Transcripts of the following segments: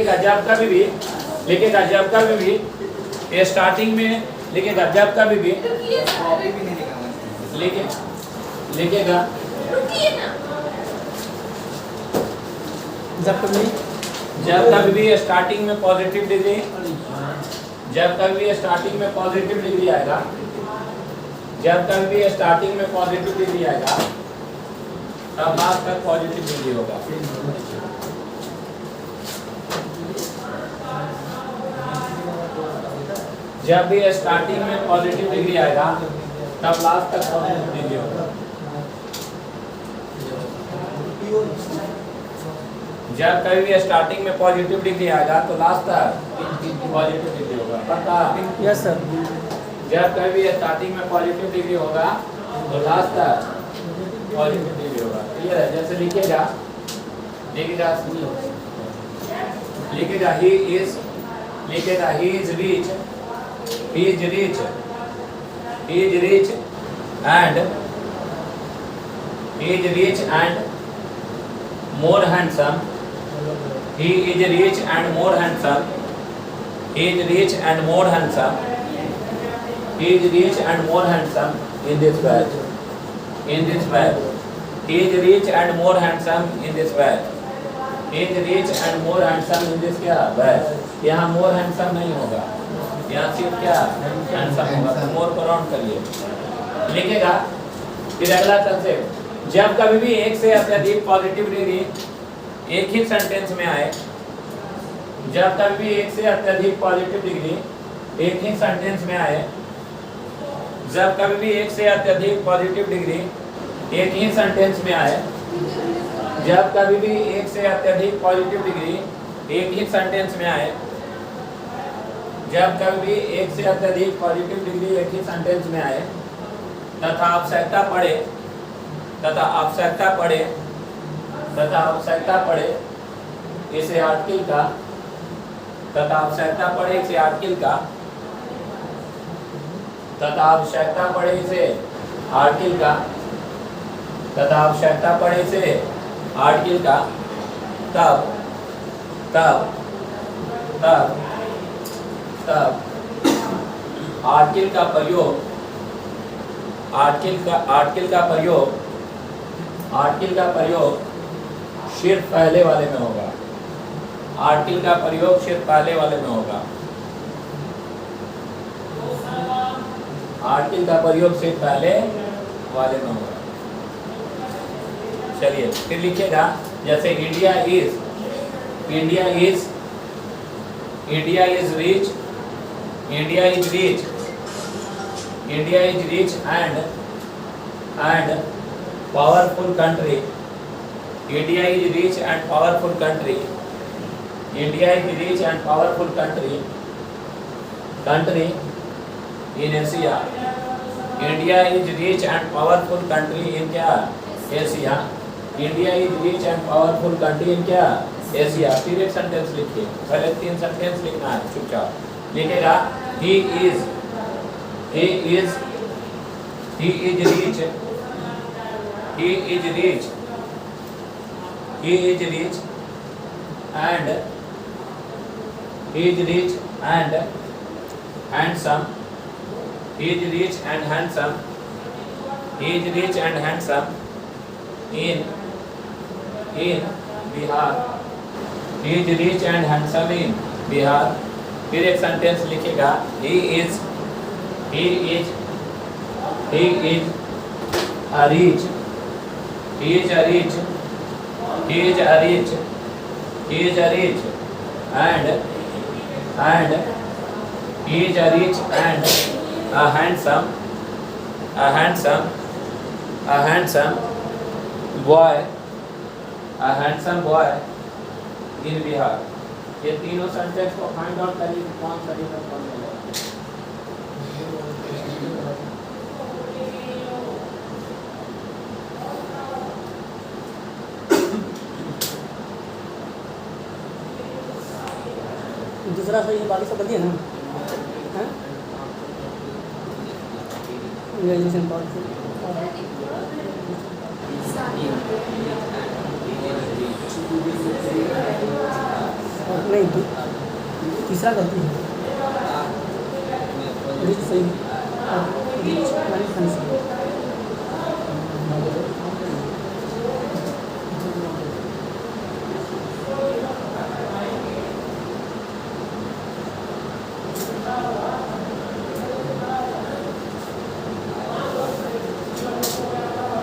लिखेगा जब कभी भी, लिखेगा जब कभी भी, ये स्टार्टिंग में लिखेगा जब कभी भी, लिखेगा जब कभी भी स्टार्टिंग में पॉजिटिव डिग्री, जब कभी भी स्टार्टिंग में पॉजिटिव डिग्री आएगा, जब कभी भी स्टार्टिंग में पॉजिटिव डिग्री आएगा तब लास्ट तक पॉजिटिव डिग्री होगा। जब भी स्टार्टिंग में पॉजिटिव डिग्री आएगा तब लास्ट तक पॉजिटिव डिग्री होगा। जब कभी भी स्टार्टिंग में पॉजिटिव डिग्री आएगा तो लास्ट तक पॉजिटिव डिग्री होगा। पता? Yes sir. जब कभी भी स्टार्टिंग में पॉजिटिव डिग्री होगा तो लास्ट तक पॉजिटिव डिग्री होगा। क्लियर है? जैसे लिखेगा, लिखेगा लिखेगा ही इज, लिखेगा he is rich, he is rich, he is rich and he is rich and more handsome, he is rich and more handsome, he is rich and more handsome, he is rich and more handsome in this batch, in this batch, he is rich and more handsome in this batch, he is rich and more handsome in this क्या batch। यहाँ more handsome नहीं होगा, यहाँ सिर्फ क्या handsome होगा। तो मोर को राउंड करिए। लिखेगा फिर अगला कंसेप्ट, जब कभी भी एक से अत्यधिक पॉजिटिव डिग्री एक ही सेंटेंस में आए, जब कभी भी एक से अत्यधिक पॉजिटिव डिग्री एक ही सेंटेंस में आए, जब कभी भी एक से अत्यधिक पॉजिटिव डिग्री एक ही सेंटेंस में आए, जब कभी भी एक से अत्यधिक पॉजिटिव डिग्री एक ही सेंटेंस में आए, जब कभी भी एक से अत्यधिक पॉजिटिव डिग्री एक ही सेंटेंस में आए तथा आवश्यकता पड़े, तथा आवश्यकता पड़े, तथा आवश्यकता पड़े इसे आर्टिकल का, तथा आवश्यकता पड़े इसे आर्टिकल का, तथा आवश्यकता पड़े इसे आर्टिकल का, तथा आवश्यकता पड़े इसे आर्टिकल का, तब तब तब तब आर्टिकल का प्रयोग, आर्टिकल का प्रयोग, आर्टिकल का प्रयोग सिर्फ पहले वाले में होगा। आर्टिकल का प्रयोग सिर्फ पहले वाले में होगा। आर्टिकल का प्रयोग सिर्फ पहले वाले में होगा। चलिए फिर लिखिएगा, जैसे India is, India is, India is rich, India is rich, India is rich and powerful country, India is rich and powerful country, India is rich and powerful country, country in Asia, India is rich and powerful country in क्या Asia, India is rich and powerful country इन क्या Asia. फिर एक sentence लिखिए, पहले 3 sentence लिखना है चुपचाप। लिखेगा he is rich, he is rich and he is rich and handsome, he is rich and handsome, he is rich and handsome in Bihar, he is rich and handsome in Bihar। फिर एक sentence लिखेगा he is a rich, he is a rich and he is a rich and a handsome boy, a handsome boy in Bihar। ये तीनों sentence को find out करिए कि कौन सा डिफरेंस कौन मिलेगा। दूसरा सही, बाकी सब बढ़िया ना। ग्रेजुएशन पॉलिसी नहीं तीसरा गलती है रीच सही रीच माइनस फंक्शन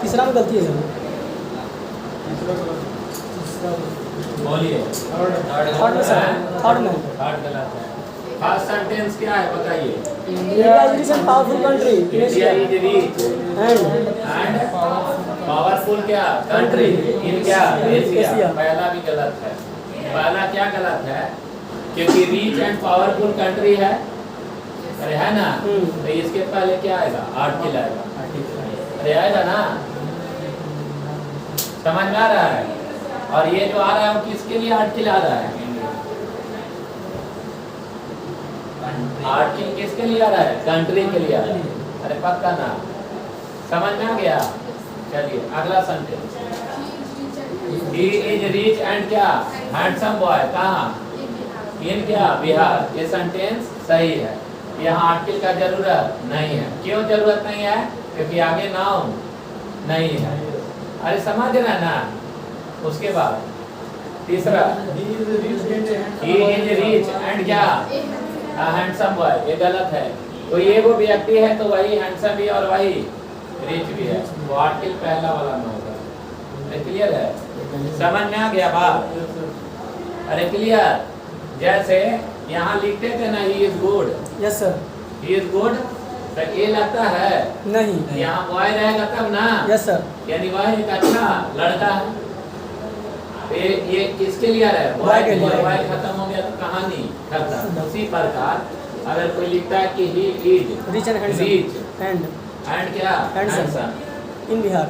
तीसरा में गलती है बोलिए। थर्ड में सर थर्ड में थर्ड गलत है। फर्स्ट सेंटेंस क्या है बताइए? India is a powerful country India is rich and powerful क्या कंट्री इन क्या एशिया। एशिया। पहला भी गलत है। पहला क्या गलत है? क्योंकि रिच एंड पावरफुल कंट्री है, अरे है ना, तो इसके पहले क्या आएगा? आर्टिकल आएगा। अरे आएगा ना, समझ में आ रहा है? और ये जो आ रहा है वो किसके लिए आर्टिकल आ रहा है? आर्टिकल किसके लिए आ रहा है? कंट्री के लिए आ रहा है। अरे पक्का ना, समझ में आ गया? चलिए अगला sentence. He is rich and क्या हैंडसम बॉय। कहाँ? इन क्या बिहार। ये सेंटेंस सही है। यहाँ आर्टिकल का जरूरत नहीं है। क्यों जरूरत नहीं है? क्योंकि आगे नाउन नहीं है। अरे समझ रहे ना? उसके बाद तीसरा ही इज रिच एंड क्या हैंडसम बॉय। ये गलत है। तो ये वो व्यक्ति है तो वही हैंडसम भी और वही रिच भी है। वो आर्टिकल पहला वाला में होगा। अरे क्लियर है? समझ में आ गया बात? अरे क्लियर? जैसे यहाँ लिखते थे ना he is good. Yes sir. He is good, तो ये लगता है नहीं यहाँ बॉय रहेगा तब ना। Yes sir. यानी वह एक अच्छा लड़का है। तो ये किसके लिए आ रहा है? बॉय के लिए। बॉय खत्म हो गया तो कहानी खत्म। उसी प्रकार अगर कोई लिखता है कि he is rich and handsome and क्या Handsome. हैंडसम। इन बिहार।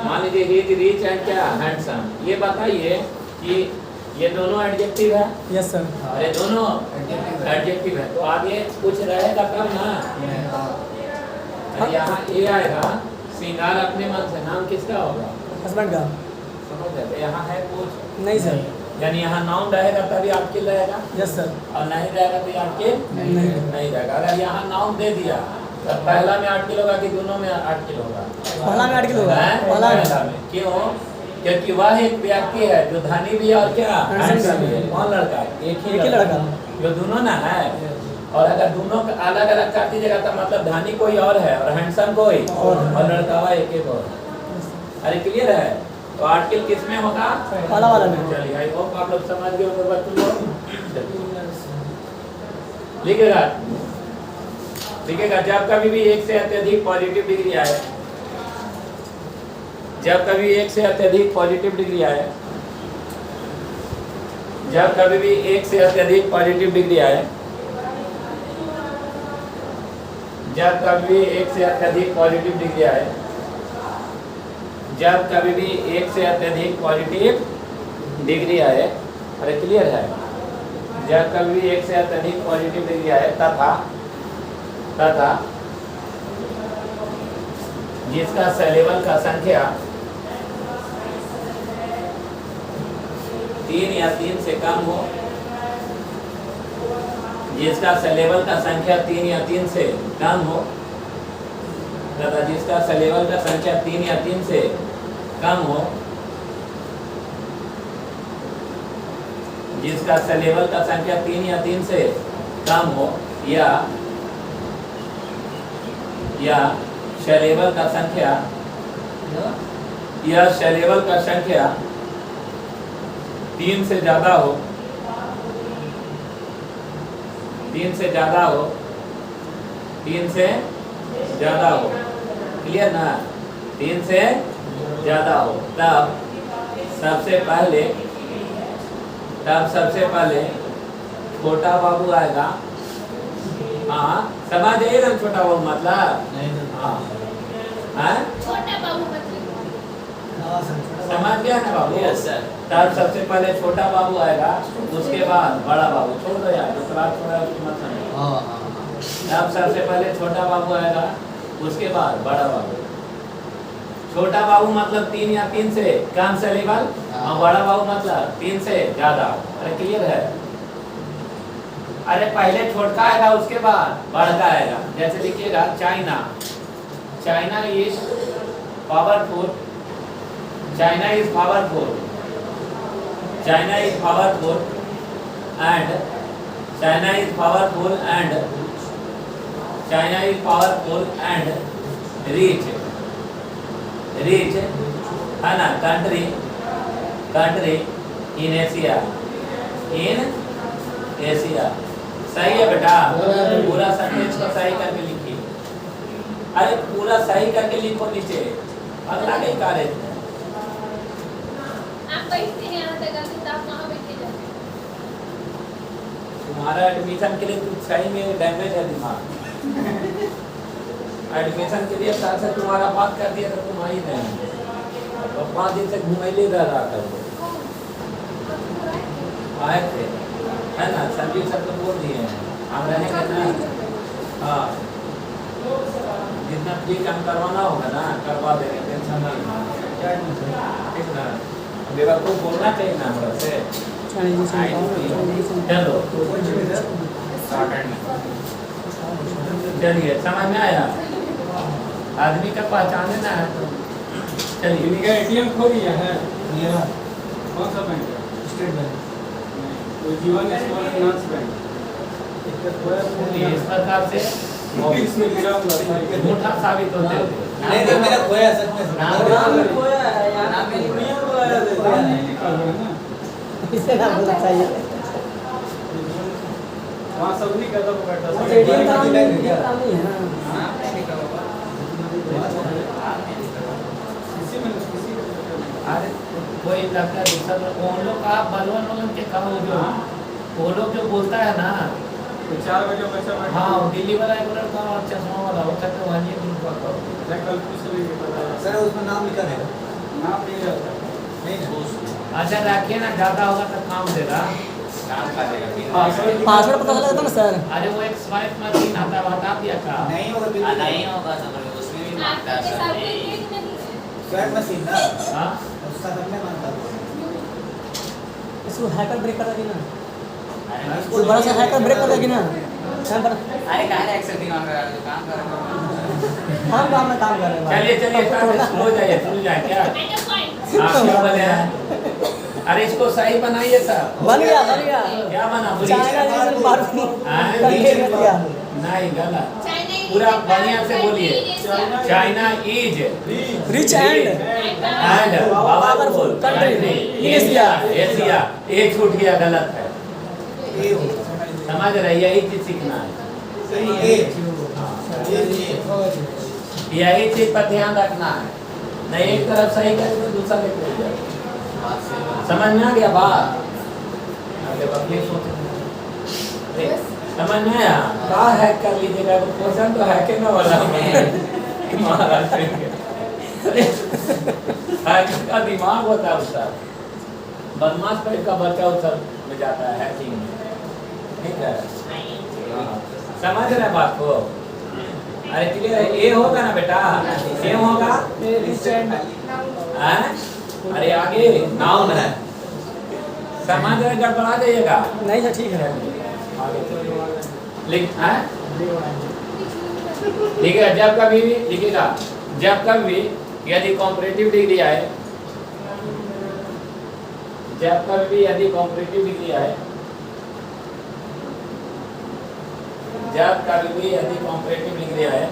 मान लीजिए ही इज रिच एंड क्या हैंडसम। ये बताइए कि ये दोनों एडजेक्टिव है। Yes sir. अरे दोनों एडजेक्टिव है तो आगे कुछ रहेगा तब ना। यहाँ ये आएगा श्रृंगार अपने मन से। नाम किसका होगा? हस्बैंड का। समझ गए? यहाँ है कुछ नहीं सर। यानी यहाँ नाउन रहेगा तभी आर्टिकल रहेगा, यस सर। और नहीं रहेगा तो आर्टिकल नहीं रहेगा। अगर यहाँ नाउन दे दिया तो पहला में आर्टिकल होगा कि दोनों में आर्टिकल होगा? पहला में आर्टिकल होगा। पहला में। क्यों? क्योंकि वह एक व्यक्ति है जो धनी भी है और क्या हैंडसम भी है। कौन लड़का है? एक ही लड़का जो दोनों ना है। और अगर दोनों अलग अलग कर दीजिएगा तो मतलब धनी कोई और है और हैंडसम कोई और लड़का हुआ एक और। अरे क्लियर है? तो आर्टिकल किस में होगा? पहला वाला में। चलिए आई होप आप लोग समझ गए होंगे बच्चों लोग। लिखेगा लिखेगा जब कभी भी एक से अत्यधिक पॉजिटिव डिग्री आए, जब कभी एक से अत्यधिक पॉजिटिव डिग्री आए, जब कभी भी एक से अत्यधिक पॉजिटिव डिग्री आए, जब कभी भी एक से अत्यधिक पॉजिटिव डिग्री आए, जब कभी भी एक से अत्यधिक पॉजिटिव डिग्री आए। अरे क्लियर है? जब कभी भी एक से अत्यधिक पॉजिटिव डिग्री आए तथा तथा जिसका सेलेबल का संख्या 3 या 3 से कम हो, जिसका सेलेबल का संख्या 3 या 3 से कम हो, तथा जिसका सेलेबल का संख्या 3 या 3 से कम हो, जिसका सेलेबल का संख्या 3 या 3 से कम हो, या सेलेबल का संख्या सेलेबल का संख्या 3 से ज्यादा हो, 3 से ज्यादा हो, 3 से ज्यादा हो। क्लियर ना? 3 से ज्यादा हो तब सबसे पहले छोटा बाबू आएगा। हाँ समझ जाइए ना छोटा बाबू मतलब। हाँ छोटा बाबू मतलब समझ गया ना बाबू? Yes sir. तब सबसे पहले छोटा बाबू आएगा, उसके बाद बड़ा बाबू। छोड़ दो यार, जो क्लास छोड़ा उसकी मत समझो। तब सबसे पहले छोटा बाबू आएगा, उसके बाद बड़ा बाबू। छोटा बाबू मतलब 3 या 3 से कम सेलेबल, और बड़ा बाबू मतलब 3 से ज्यादा। अरे क्लियर है? अरे पहले छोटका आएगा उसके बाद बड़का आएगा। जैसे लिखिएगा China, China is powerful, China is powerful, China is powerful and China is powerful and China is powerful and rich, rich है ना, country, country in Asia, in Asia. सही है बेटा? पूरा सेंटेंस को सही करके लिखिए। अरे पूरा सही करके लिखो नीचे, अगला कहीं कार्य आप बैठते हैं यहाँ तक गलती तो आप वहाँ बैठे जाते हैं। तुम्हारा एडमिशन के लिए कुछ सही में डैमेज है दिमाग। एडमिशन के लिए साथ साथ तुम्हारा बात कर दिया तो तुम आई नहीं, तो 5 दिन से घुमैले रहा कर आए थे, है ना? संजीव सर तो बोल दिए हैं हम रहेंगे ना। हाँ, जितना फ्री काम करवाना होगा ना करवा देंगे, टेंशन ना लेना, ठीक ना? बेवकूफ को बोलना चाहिए ना हमरा से। चलो चलिए, समझ में आया? आदमी का पहचाने ना है तो चलिए। इनका एटीएम खो गया है। कौन सा बैंक है? State bank. तो जीवन स्मॉल फाइनेंस बैंक। इस प्रकार से इसमें गिरा हुआ था। झूठा साबित होते थे। नहीं मेरा खोया सच में नाम खोया है यार, नाम नहीं लिखा हुआ है ना। इसे ना बोलना चाहिए। वहाँ सब नहीं करता बैठा था। एटीएम काम नहीं है ना। किसी में किसी अरे कोई लगता है दूसरा लोग, उन लोग का बलवन लोगन के कहो जो वो लोग जो बोलता है ना, तो 4 बजे बच्चा बैठा। हाँ दिल्ली वाला एक लड़का और चश्मा वाला होता है, वहाँ ये ग्रुप का करो। मैं कल पूछ लेंगे पता है। सर उसमें नाम लिखा रहेगा नाम नहीं रहता। नहीं ना अच्छा रखिए ना, ज्यादा होगा तो काम देगा। पासवर्ड पता चला था ना सर। अरे वो एक स्वाइप मशीन आता है, बता दिया का? नहीं होगा बिल्कुल नहीं होगा तो उसमें भी मांगता आपके है साथ सर। कोई केक नहीं है। स्वेट मशीन ना हाँ उसका सबने मानता इसको हैकर ब्रेक कर देगी ना। अरे कोई बड़ा सा हैकर ब्रेक कर देगी ना। हम काहे एक्सेप्ट नहीं मांग रहा है, काम कर रहा है। काम में काम कर रहे हैं। चलिए चलिए, स्लो जाइए, स्लो जाए क्या? At a point. हाँ क्या बोले हैं? अरे इसको सही बनाइए सर। बन गया बन गया। क्या बना? चाइना जैसे बार करके रख दिया। नहीं गलत, China is पूरा the बढ़िया से बोलिए। Asia. China is rich and and powerful country in Asia. Asia एक छूट गया, गलत है। ए हो समझ रहे? यही चीज सीखना है, ए यही चीज पर ध्यान रखना है। नहीं एक तरफ सही करे तो दूसरा लेके जाए। समझ में आ गया बात? आगे अपनी सोच समझ में आया? कहाँ हैक कर लीजिएगा तो क्वेश्चन तो हैक ना वाला महाराष्ट्र के हैक का दिमाग होता है उसका। बदमाश टाइप का बच्चा उस में जाता है हैकिंग में, ठीक है? हाँ। समझ रहे बात को? अरे क्लियर है? ए होगा ना बेटा? ए होगा? रिच एंड हैं? अरे आगे नाउन है, समझ रहे? गड़बड़ा जाइएगा। नहीं सर ठीक है। लिख है ठीक है। जब कभी भी लिखिएगा, जब कभी भी यदि कॉम्परेटिव डिग्री आए, जब कभी भी यदि कॉम्परेटिव डिग्री आए, जब कभी भी यदि कॉम्परेटिव डिग्री आए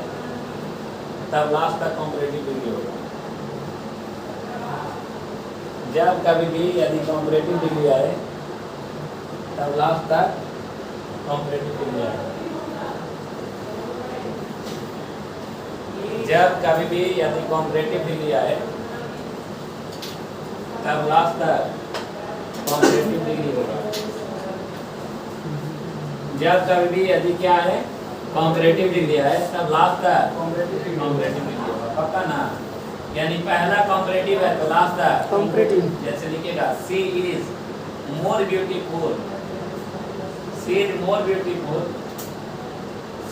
तब लास्ट तक कॉम्परेटिव डिग्री होगा। जब कभी भी यदि कॉम्परेटिव डिग्री आए तब लास्ट तक कॉम्परेटिव डिग्री आए। जब कभी भी यदि कॉम्परेटिव डिग्री आए तब लास्ट तक कॉम्परेटिव डिग्री होगा। जब कभी भी यदि क्या है कॉम्परेटिव डिग्री आए तब लास्ट तक कॉम्परेटिव डिग्री होगा। पक्का ना? यानी पहला कॉम्परेटिव है तो लास्ट तक कॉम्परेटिव। जैसे लिखिएगा she is more beautiful, she is more beautiful,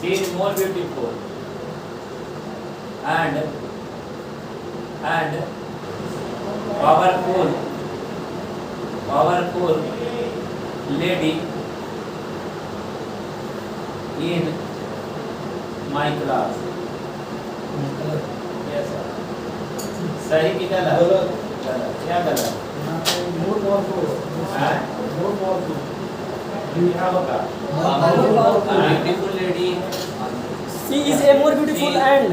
she is more beautiful and powerful lady in my class. Yes sir. सही कि गलत? गलत। क्या गलत? मोर पावरफुल हाँ? मोर पावरफुल क्या होगा? Beautiful lady she is a more beautiful and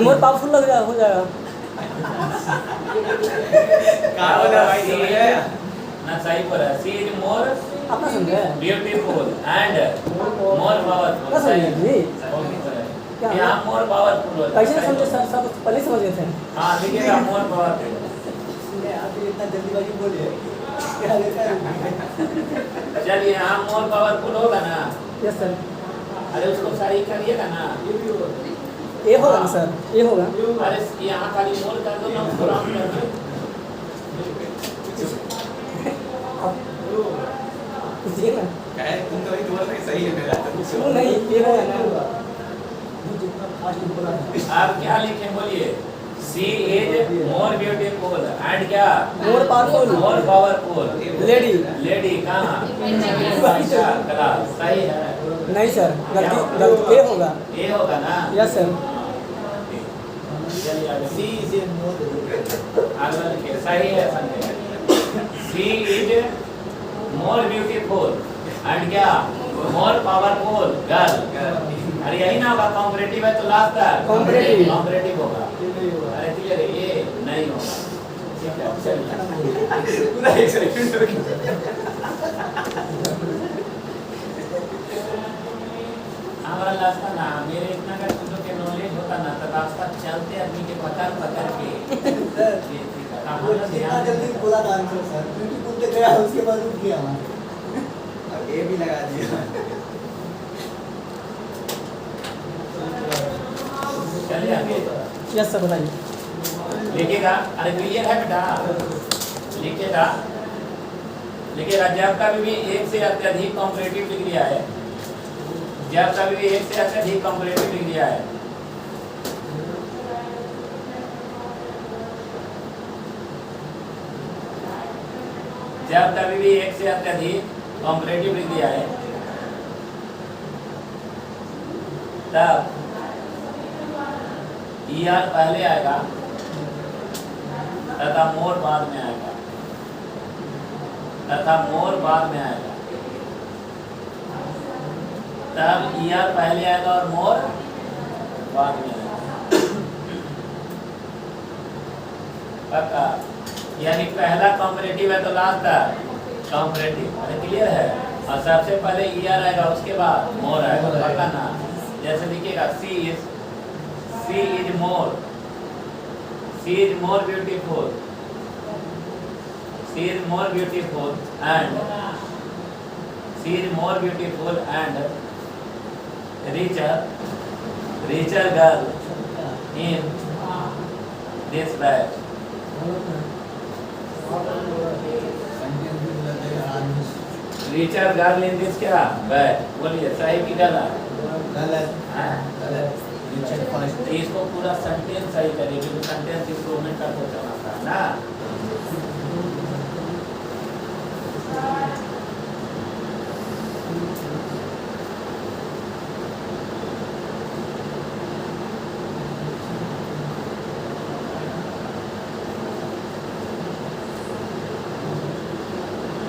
more powerful लग जाएगा, हो जाएगा। कहाँ बोला भाई She समझ आया? ना सही बोला। She is more अपना समझे? beautiful and more powerful. क्या समझे जी? क्या? यहाँ more powerful होता है। कैसे समझे सर? सब पहले समझ गए थे। हाँ लिखिएगा more powerful। आप इतना जल्दीबाजी बोले क्या लेता है चलिए यहाँ more powerful होगा ना? Yes sir. अरे उसको सही करिएगा ना? ए होगा ना सर? ए होगा। अरे यहाँ खाली more कर दो ना, उसको round कर दो। पूछिए ना। कहे तुम तो वही बोल रहे सही है मेरा क्यों नहीं? ए होगा ना। जितना फास्ट बोला आप क्या लिखें बोलिए? She is more beautiful and क्या? More powerful More powerful. Lady. Lady कहाँ? अच्छा क्लास सही है। नहीं सर, गलती गलती ए होगा। ये होगा ना? Yes sir. चलिए आगे। सी इज ए मोर आगे लिखिए सही है Sanjay. She is more beautiful and क्या? More powerful girl. अरे यही ना होगा, कॉम्परेटिव है तो लास्ट है Comparative। कॉम्परेटिव होगा। अरे क्लियर है, ये नहीं होगा। ठीक है चलिए। पूरा एक सेकंड हो गया हमारा रास्ता ना मेरे इतना का तुम लोग के नॉलेज होता ना तो रास्ता चलते आदमी के पकड़ पकड़ के वो जितना जल्दी बोला था आंसर सर ब्यूटीफुल तक गया उसके बाद रुक गया वहाँ अब ये भी लगा दिया चलिए आगे यस सर बताइए। लिखिएगा। अरे क्लियर है बेटा? लिखिएगा लिखिएगा जब कभी भी एक से अत्यधिक कॉम्परेटिव डिग्री आए, जब कभी भी एक से अत्यधिक कॉम्परेटिव डिग्री आए जब कभी भी एक से अत्यधिक कॉम्परेटिव डिग्री आए तब ER पहले आएगा तथा मोर बाद में आएगा, तथा मोर बाद में आएगा। तब ER पहले आएगा और मोर बाद में आएगा। पक्का? यानी पहला कॉम्परेटिव है तो लास्ट है कॉम्परेटिव। अरे क्लियर है? और सबसे पहले ER आएगा उसके बाद मोर आएगा। पक्का ना? जैसे लिखिएगा she is more beautiful, she is more beautiful and richer girl in this batch. richer girl in this क्या batch? बोलिए सही की गलत? गलत हाँ? गलत रिचर्ड फास्ट तो इसको पूरा सेंटेंस सही करिए क्योंकि सेंटेंस इंप्रूवमेंट का तो चलना था ना।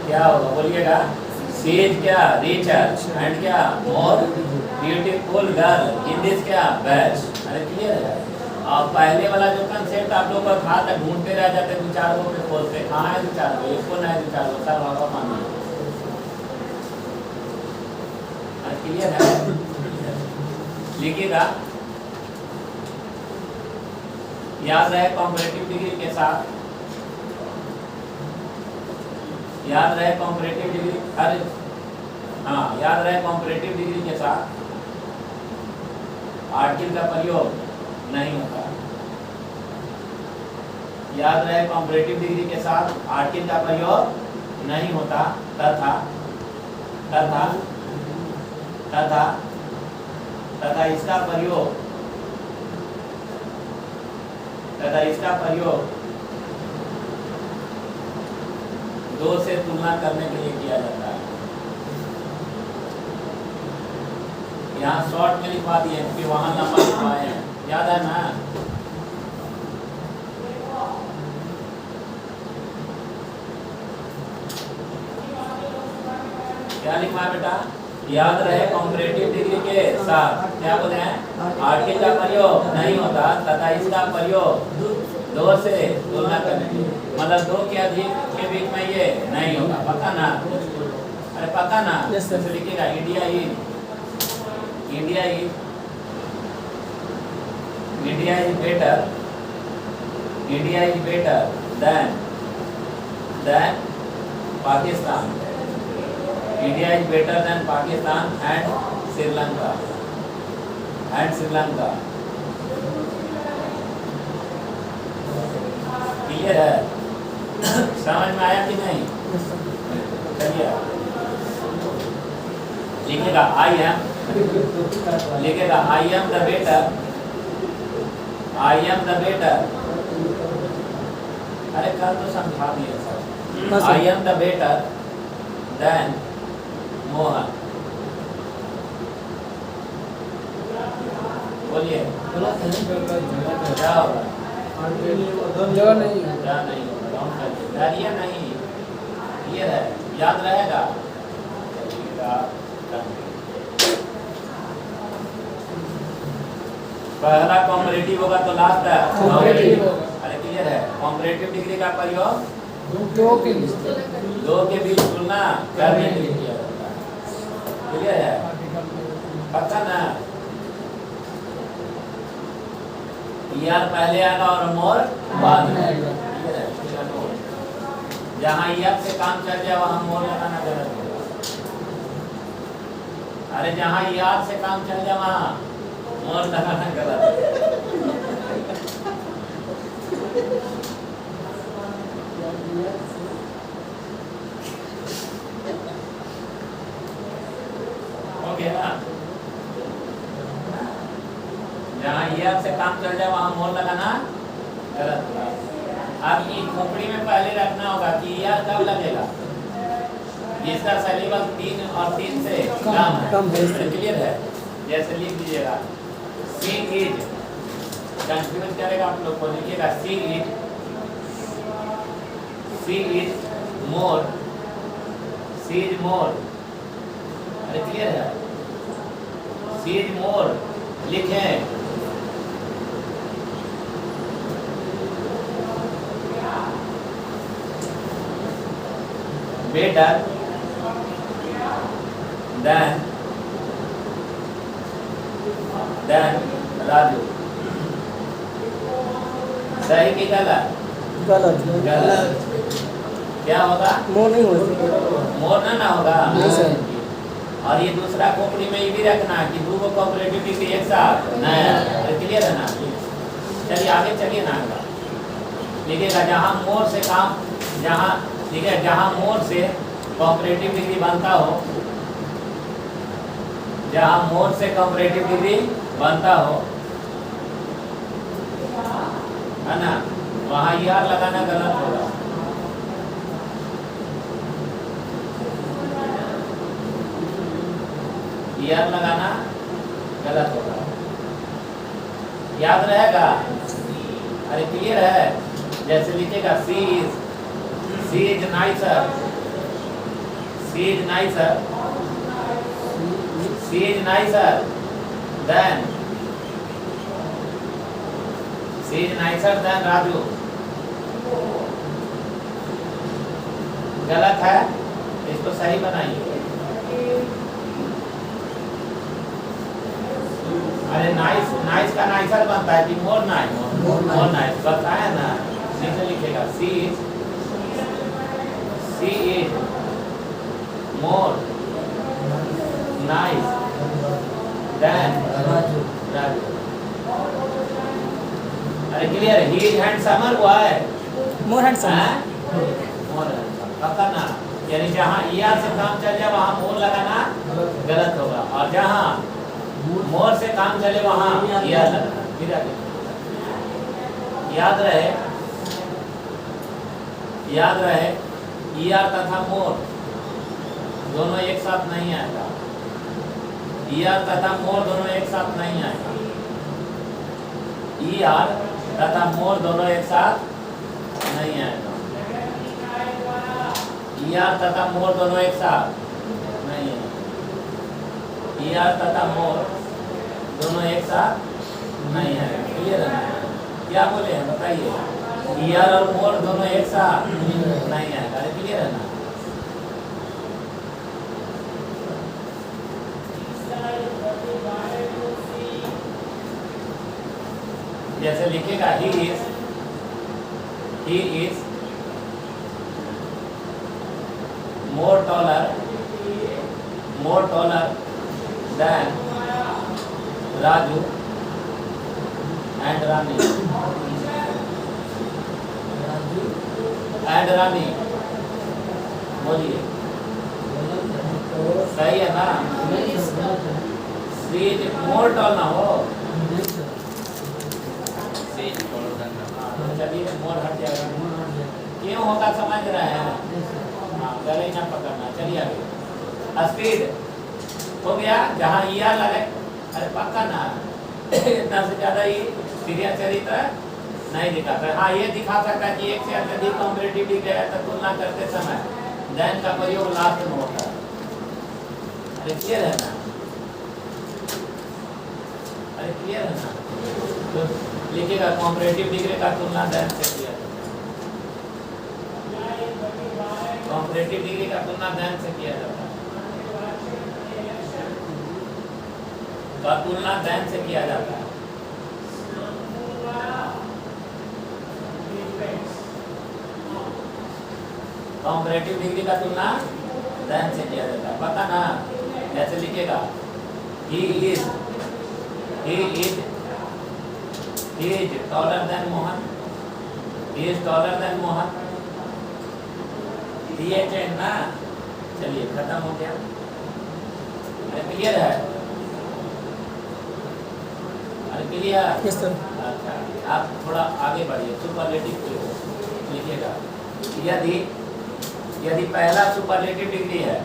क्या होगा बोलिएगा? सेज क्या? रिचर एंड क्या? More beautiful girl in this क्या? बैच। अरे क्लियर है? और पहले वाला जो कंसेप्ट आप लोग का था था ढूंढते रह जाते दो चार गो पे खोलते, कहाँ है दो चार गो? एक को ना है दो चार गो, सब भागा मानिए। क्लियर है? लिखिएगा याद रहे कॉम्परेटिव डिग्री के साथ, याद रहे कॉम्परेटिव डिग्री, अरे हाँ याद रहे कॉम्परेटिव डिग्री के साथ आर्टिकल का प्रयोग नहीं होता। याद रहे कॉम्परेटिव डिग्री के साथ आर्टिकल का प्रयोग नहीं होता तथा तथा तथा तथा इसका प्रयोग दो से तुलना करने के लिए किया जाता है। यहाँ शॉर्ट में लिखवा दिए कि वहाँ लंबा लिखवाए हैं, याद है ना? क्या लिखवा है बेटा? याद रहे कंपैरेटिव डिग्री के साथ क्या बोले हैं? आर्टिकल का प्रयोग नहीं होता तथा इसका प्रयोग दो से तुलना करने के लिए, मतलब दो के अधिक के बीच में ये नहीं होगा। पता ना? अरे पता ना? Yes, sir. जैसे लिखेगा India is better then Pakistan. India is better than Pakistan and Sri Lanka. Clear है? समझ में आया कि नहीं? चलिए लिखेगा आई एम द बेटर। अरे कल तो समझा दिए sir. I am the better than Mohan. बोलिए क्या होगा? जो नहीं क्या नहीं होगा? डरिए नहीं, ये है, याद रहेगा। पहला कॉम्परेटिव होगा तो लास्ट है Comparative होगा। अरे क्लियर है? कॉम्परेटिव डिग्री का प्रयोग दो के दो के बीच तुलना करने के लिए किया जाता है। क्लियर है? पता ना? यार पहले आएगा और मोर बाद में आएगा। क्लियर है? जहाँ यार से काम चल जाए वहाँ मोर लगाना गलत होगा। अरे जहाँ यार से काम चल जाए वहाँ मोर लगाना गलत है। हो गया ना? जहाँ ईयर से काम चल जाए वहाँ मोर लगाना गलत होगा। अब ये खोपड़ी में पहले रखना होगा कि ईयर कब लगेगा, जिसका सिलेबस 3 और 3 से कम है। क्लियर है? जैसे लिख दीजिएगा सी इज, कंफ्यूज करेगा आप लोग को। लिखिएगा सी इज मोर। अरे क्लियर है? सी इज मोर लिखें। better than Raju. सही कि गलत? गलत। क्या होगा? मोर नहीं होगा। मोर ना होगा। नहीं सर। और ये दूसरा खोपड़ी में ये भी रखना कि दो को कॉपरेटिव डिग्री एक साथ नया। क्लियर है ना? चलिए आगे चलिए ना। लिखिएगा जहाँ मोर से काम, जहाँ ठीक है, जहाँ मोर से कॉपरेटिव डिग्री बनता हो, जहाँ मोर से कॉपरेटिव डिग्री बनता हो, है ना, वहाँ यार लगाना गलत होगा। यार लगाना गलत होगा। याद रहेगा? अरे क्लियर है? जैसे लिखेगा she is nicer then Raju. गलत है? इसको सही बनाइए। अरे नाइस का नाइसर बनता है कि मोर नाइस बताया ना। नीचे लिखेगा she is more nice than Raju. अरे क्लियर? ही इज हैंडसमर हुआ है, मोर हैंडसम। मोर हैंडसम। पता ना? यानी जहाँ ईआर से काम चल जाए वहाँ मोर लगाना गलत होगा, और जहाँ मोर से काम चले वहाँ ईआर लगाना। याद रहे ER तथा मोर दोनों एक साथ नहीं आएगा। ER तथा मोर दोनों एक साथ नहीं आएगा। ER तथा मोर दोनों एक साथ नहीं आएगा। ER तथा मोर दोनों एक साथ नहीं है। ER तथा मोर दोनों एक साथ नहीं आएगा। क्लियर है ना? क्या बोले हैं बताइए? ER और मोर दोनों एक साथ नहीं आएगा। अरे क्लियर है ना? जैसे लिखेगा he is more taller than Raju and Rani. बोलिए सही है ना? She is more tall ना हो। चलिए मोर हट जाएगा। क्यों होगा समझ रहे हैं? हाँ गले ना पकड़ना। चलिए आगे। स्पीड हो गया जहाँ ER लगे। अरे पक्का ना इतना से ज्यादा ये क्रिया चरित्र नहीं दिखाता। हाँ ये दिखा सकता है कि एक से अधिक कॉम्परेटिव डिग्री है तो तुलना करते समय देन का प्रयोग लास्ट में होता है। अरे क्लियर है ना? अरे क्लियर है ना? तो लिखिएगा कॉम्परेटिव डिग्री का तुलना देन से किया जाता है। कॉम्परेटिव डिग्री का तुलना देन से किया जाता है। का तुलना देन से किया जाता है। कॉम्परेटिव डिग्री का तुलना देन से किया जाता है। पता ना? ऐसे लिखिएगा he is taller than Mohan. He is taller than Mohan. TH है ना? चलिए खत्म हो गया। क्लियर है? अरे क्लियर? Yes sir. अच्छा आप थोड़ा आगे बढ़िए। सुपरलेटिव लिखिएगा। यदि पहला सुपरलेटिव डिग्री है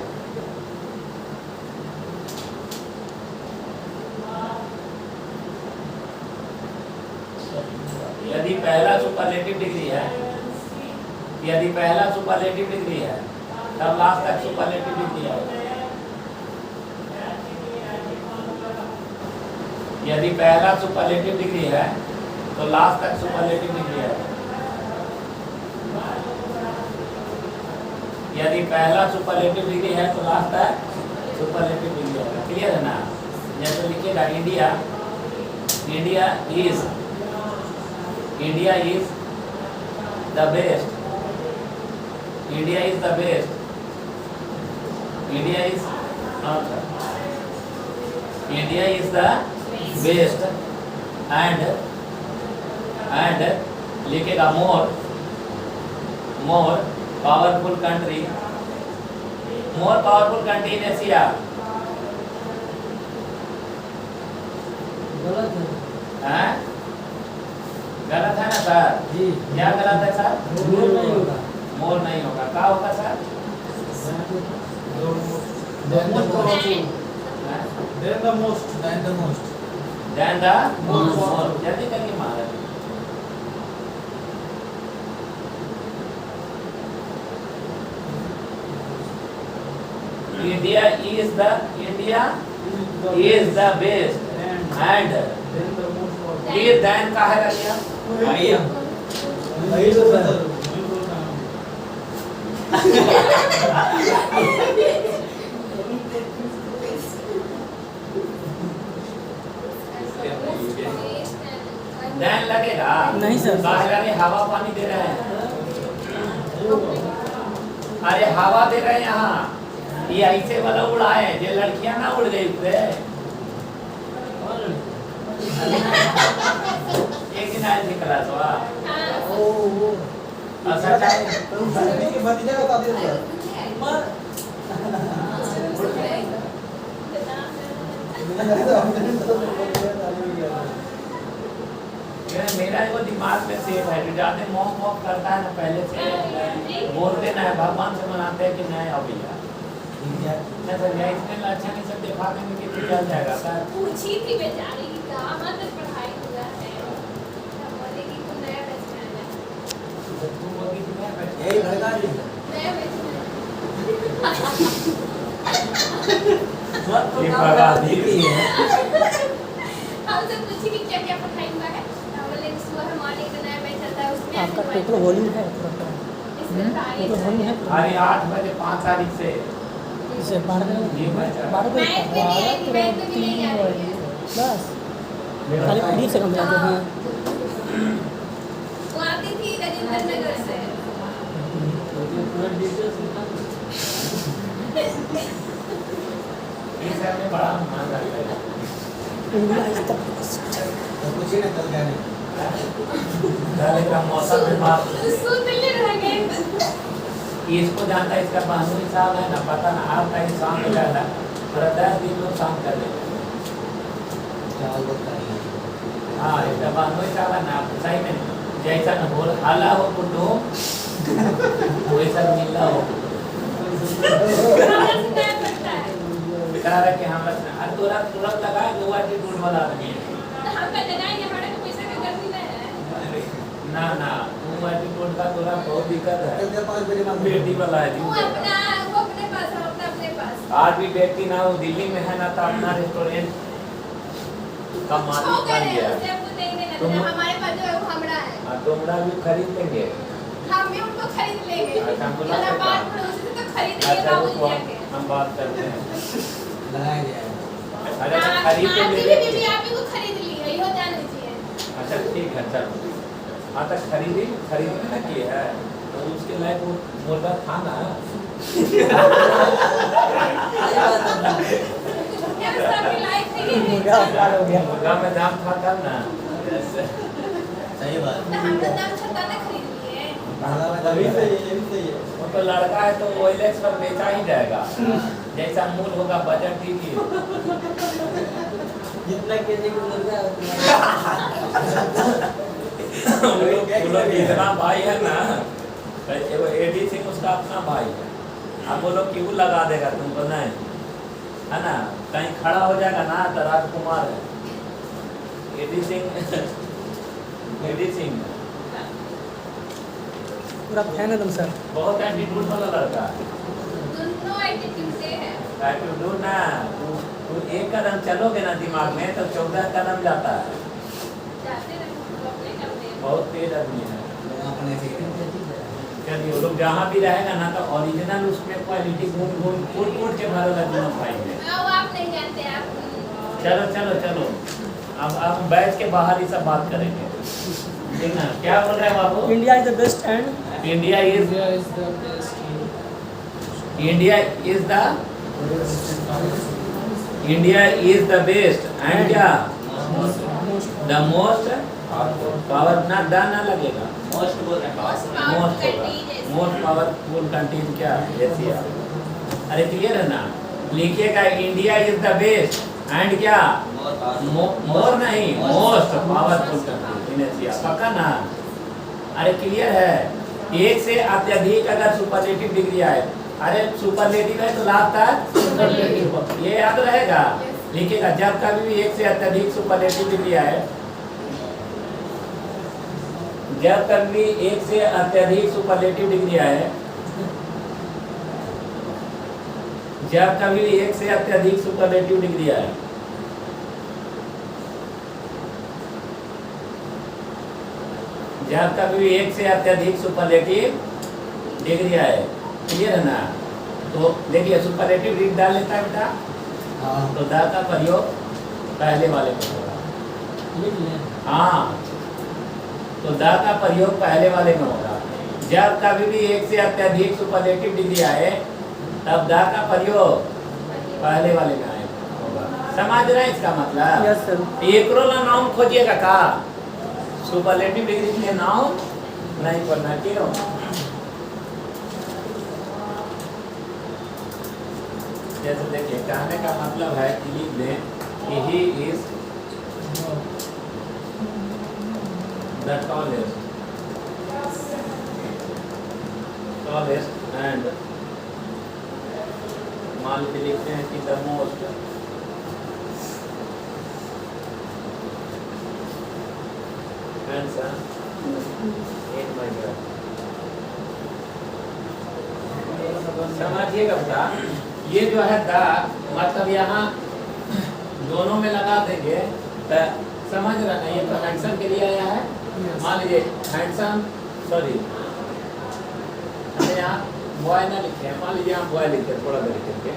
यदि पहला सुपरलेटिव डिग्री है तब लास्ट तक सुपरलेटिव डिग्री है। यदि पहला सुपरलेटिव डिग्री है तो लास्ट तक सुपरलेटिव डिग्री है। यदि पहला सुपरलेटिव डिग्री है तो लास्ट तक सुपरलेटिव डिग्री है। क्लियर है ना? जैसे लिखिएगा India is the best. India is the best. India is the best and लिखेगा more powerful country in Asia. हैं? गलत है ना सर? जी। क्या गलत है सर? मोर नहीं होगा। मोर नहीं होगा। क्या होगा सर? Then the मोर। जल्दी करिए महाराज। India is the best and ये दैन का है रखिया। वही तो सर। दैन लगेगा? नहीं सर। बाहर हवा पानी दे रहे हैं। अरे हवा दे रहे हैं यहाँ। ये ऐसे वाला उड़ाए जो लड़कियां ना उड़ गई पे। एक दिन आए थे क्लास हुआ। अच्छा चाहे की भतीजा बता दे सर। मेरा वो दिमाग दिमाग में सेट है, जो ज्यादा मोह करता है ना पहले से बोलते ना है, भगवान से मनाते हैं कि नहीं अब भैया नहीं सर या इसमें अच्छा नहीं सब दिखा देंगे कि चल जाएगा सर। पूछी थी बेचारी की कहाँ तक पढ़ाई हुआ है, तब बोलेगी तू नया बैचलर है, तू बोली कि मैं यही भड़का दी नया बैचलर ये भगा दी हमसे पूछी कि क्या क्या पढ़ाई हुआ है, तब बोले सुबह मॉर्निंग में नया बैच चलता है उसमें आपका टोटल वॉल्यूम है पूरा इसमें टोटल वॉल्यूम है अरे 8 बजे 5 तारीख से इसे 12 ये बचा। 12 बजे मैथ में नहीं आएगी, मैथ में भी नहीं आ रही है। बस खाली पीढ़ी से कम जाते हैं। वो आती थी राजेंद्र नगर से, इस समय में बड़ा मान लगता है। इंडिया इज द तो कुछ ही ना कल जाने पहले का मौसम में बात सुन ले रह गए। इसको जानता है, इसका बानूई साहब है ना, पता ना आपका इंसान हो जाता है और 10 दिन लोग काम कर लेते हैं। चावल बोलता नहीं हाँ इसका बानूई साहब है ना, सही में जैसा न बोल हाला हो कुटुम वैसा मिला हो हमरा से नहीं पड़ता है, कह रहा कि हम तुरंत तुरंत लगाए दो एटीट्यूड वाला आदमी है। तो हम का लगाएंगे, हमारे को पैसा का गलती नहीं है। ना ना वो एटीट्यूड का तुरंत बहुत दिक्कत है, कल 5 बजे मांग बेटी वाला है वो जी। अपने पास है, अपने पास। आज भी बेटी ना वो दिल्ली में है ना, तो अपना रेस्टोरेंट का वो मालिक कह बन रहे हैं गया। उसे आपको देंगे ना, तुम- हमारे पास जो है वो हमरा है, तुमरा भी खरीद लेंगे। हम भी उनको खरीद लेंगे। अच्छा, हम बुला खाना लेते बात हैं। पड़ोसी से तो खरीद अच्छा लेगा वो रुको, जाके। हम बात करते हैं। लगाया जाएगा अरे तो आप खरीद तो आपकी ले भी लेंगे। बीवी आप ही को खरीद ली है, यो जान लीजिए। अच्छा ठीक है चलो। हाँ तक खरीदने ना की है तो उसके लायक वो मुर्गा था ना। क्या सबके लायक है ये? मुर्गा पार हो गया। मुर्गा में दाम था तब ना। सही बात तो हम तो दाम छता ना खरीद लिए। तभी सही है वो तो लड़का है तो वो इलेक्स पर बेचा ही जाएगा, जैसा मूल होगा बजट दीजिए। जितना केजी का मुर्गा वो लोग इतना भाई है ना, वो एडी सिंह उसका अपना भाई है। अब वो लोग क्यों लगा देगा तुमको, नहीं है ना, कहीं खड़ा हो जाएगा ना तो राजकुमार है एडी सिंह। एडी सिंह पूरा फैन है तुम सर। बहुत एटीट्यूड वाला लड़का है। दोनों एटीट्यूड से है। एटीट्यूड ना, तू एक कदम चलोगे ना दिमाग में तो 14 कदम जाता है। जाते रहे तो अपने करते हैं। बहुत तेज आदमी है। अपने से चलिए वो लोग जहाँ भी रहेगा ना तो ओरिजिनल उसमें क्वालिटी कूट के भरल है दोनों भाई में। वो आप नहीं जानते, आप चलो चलो चलो, अब बैठ के बाहर ही सब बात करेंगे, ठीक ना। क्या बोल रहे हैं बाबू? India is the best and India is the best and क्या द मोस्ट पावर ना लगेगा, मोस्ट बोल रहे हैं मोस्ट मोस्ट पावरफुल होगा, कंट्री मोस्ट पावरफुल कंट्री क्या एशिया। अरे क्लियर है ना, लिखिएगा India is the best and क्या मोर नहीं most powerful country in Asia, पक्का ना। अरे क्लियर है, एक से अत्यधिक अगर सुपरलेटिव डिग्री आए, अरे सुपरलेटिव है तो लास्ट तक ये याद रहेगा, लिखिएगा जब कभी भी एक से अत्यधिक सुपरलेटिव डिग्री आए, जब तक भी एक से अत्यधिक सुपरलेटिव डिग्री आए, जब कभी एक से अत्यधिक सुपरलेटिव डिग्री आए, जब कभी भी एक से अत्यधिक सुपरलेटिव डिग्री आए, क्लियर है ना। तो देखिए सुपरलेटिव डिग्री डाल लेता है बेटा, हाँ तो दा का प्रयोग पहले वाले में होगा। हाँ तो दा का प्रयोग पहले वाले में होगा। जब कभी भी एक से अत्यधिक सुपरलेटिव डिग्री आए तब दा का प्रयोग पहले वाले में आएगा होगा। समझ रहे हैं इसका मतलब? Yes sir. एकरो ना नाम खोजिएगा का, सुपरलेटिव डिग्री के लिए नाम नहीं पढ़ना क्यों? जैसे देखिए कहने का मतलब है कि लिख दें कि he is the tallest and मान लीजिए लिखते हैं कि the most handsome in my girl। समझिएगा बेटा, ये जो है द मतलब यहाँ दोनों में लगा देंगे तो समझ रहा ना, ये तो हैंडसम के लिए आया है। मान लीजिए हैंडसम, सॉरी हमें यहाँ बॉय ना लिखे हैं, मान लीजिए यहाँ बॉय लिखे थोड़ा देर करके,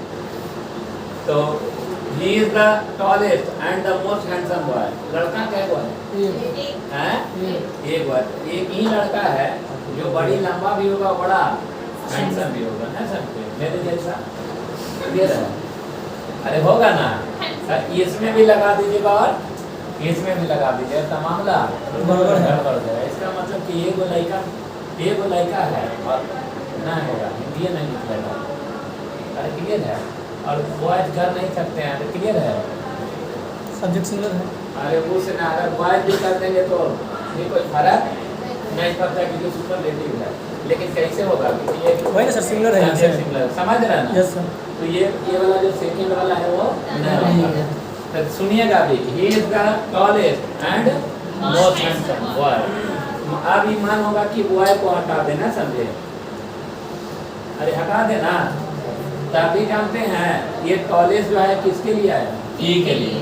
तो he is the tallest and the most handsome boy। लड़का क्या है? हैं? एक बार एक ही लड़का है जो बड़ी लंबा भी होगा, बड़ा हैंडसम भी होगा ना, सबके मेरे जैसा क्लियर है? अरे होगा ना, इसमें भी लगा दीजिएगा और इसमें भी लगा दीजिएगा, तो मामला बराबर है। गड़बड़ है। इसका मतलब कि एक लड़का है और ना होगा, हिंदी नहीं निकलेगा। अरे क्लियर है? और बॉयज कर नहीं सकते हैं, तो क्लियर है? सब्जेक्ट सिंगल है। अरे वो से ना, अगर बॉयज भी कर देंगे तो ये कोई फर्क नहीं पड़ता क्योंकि सुपरलेटिव है। लेकिन कैसे होगा? क्योंकि ये वही ना सर, सिंगल है यहाँ से। सिंगल, समझ रहे हैं ना? Yes sir. तो ये वाला जो सेकंड वाला है वो नहीं होगा। तो सुनिएगा अभी, he is the tallest and most handsome boy। अब ये मान होगा कि बॉय को हटा देना, समझे? अरे हटा देना, तभी जानते हैं ये टॉलेस्ट जो है किसके लिए है? ई के लिए।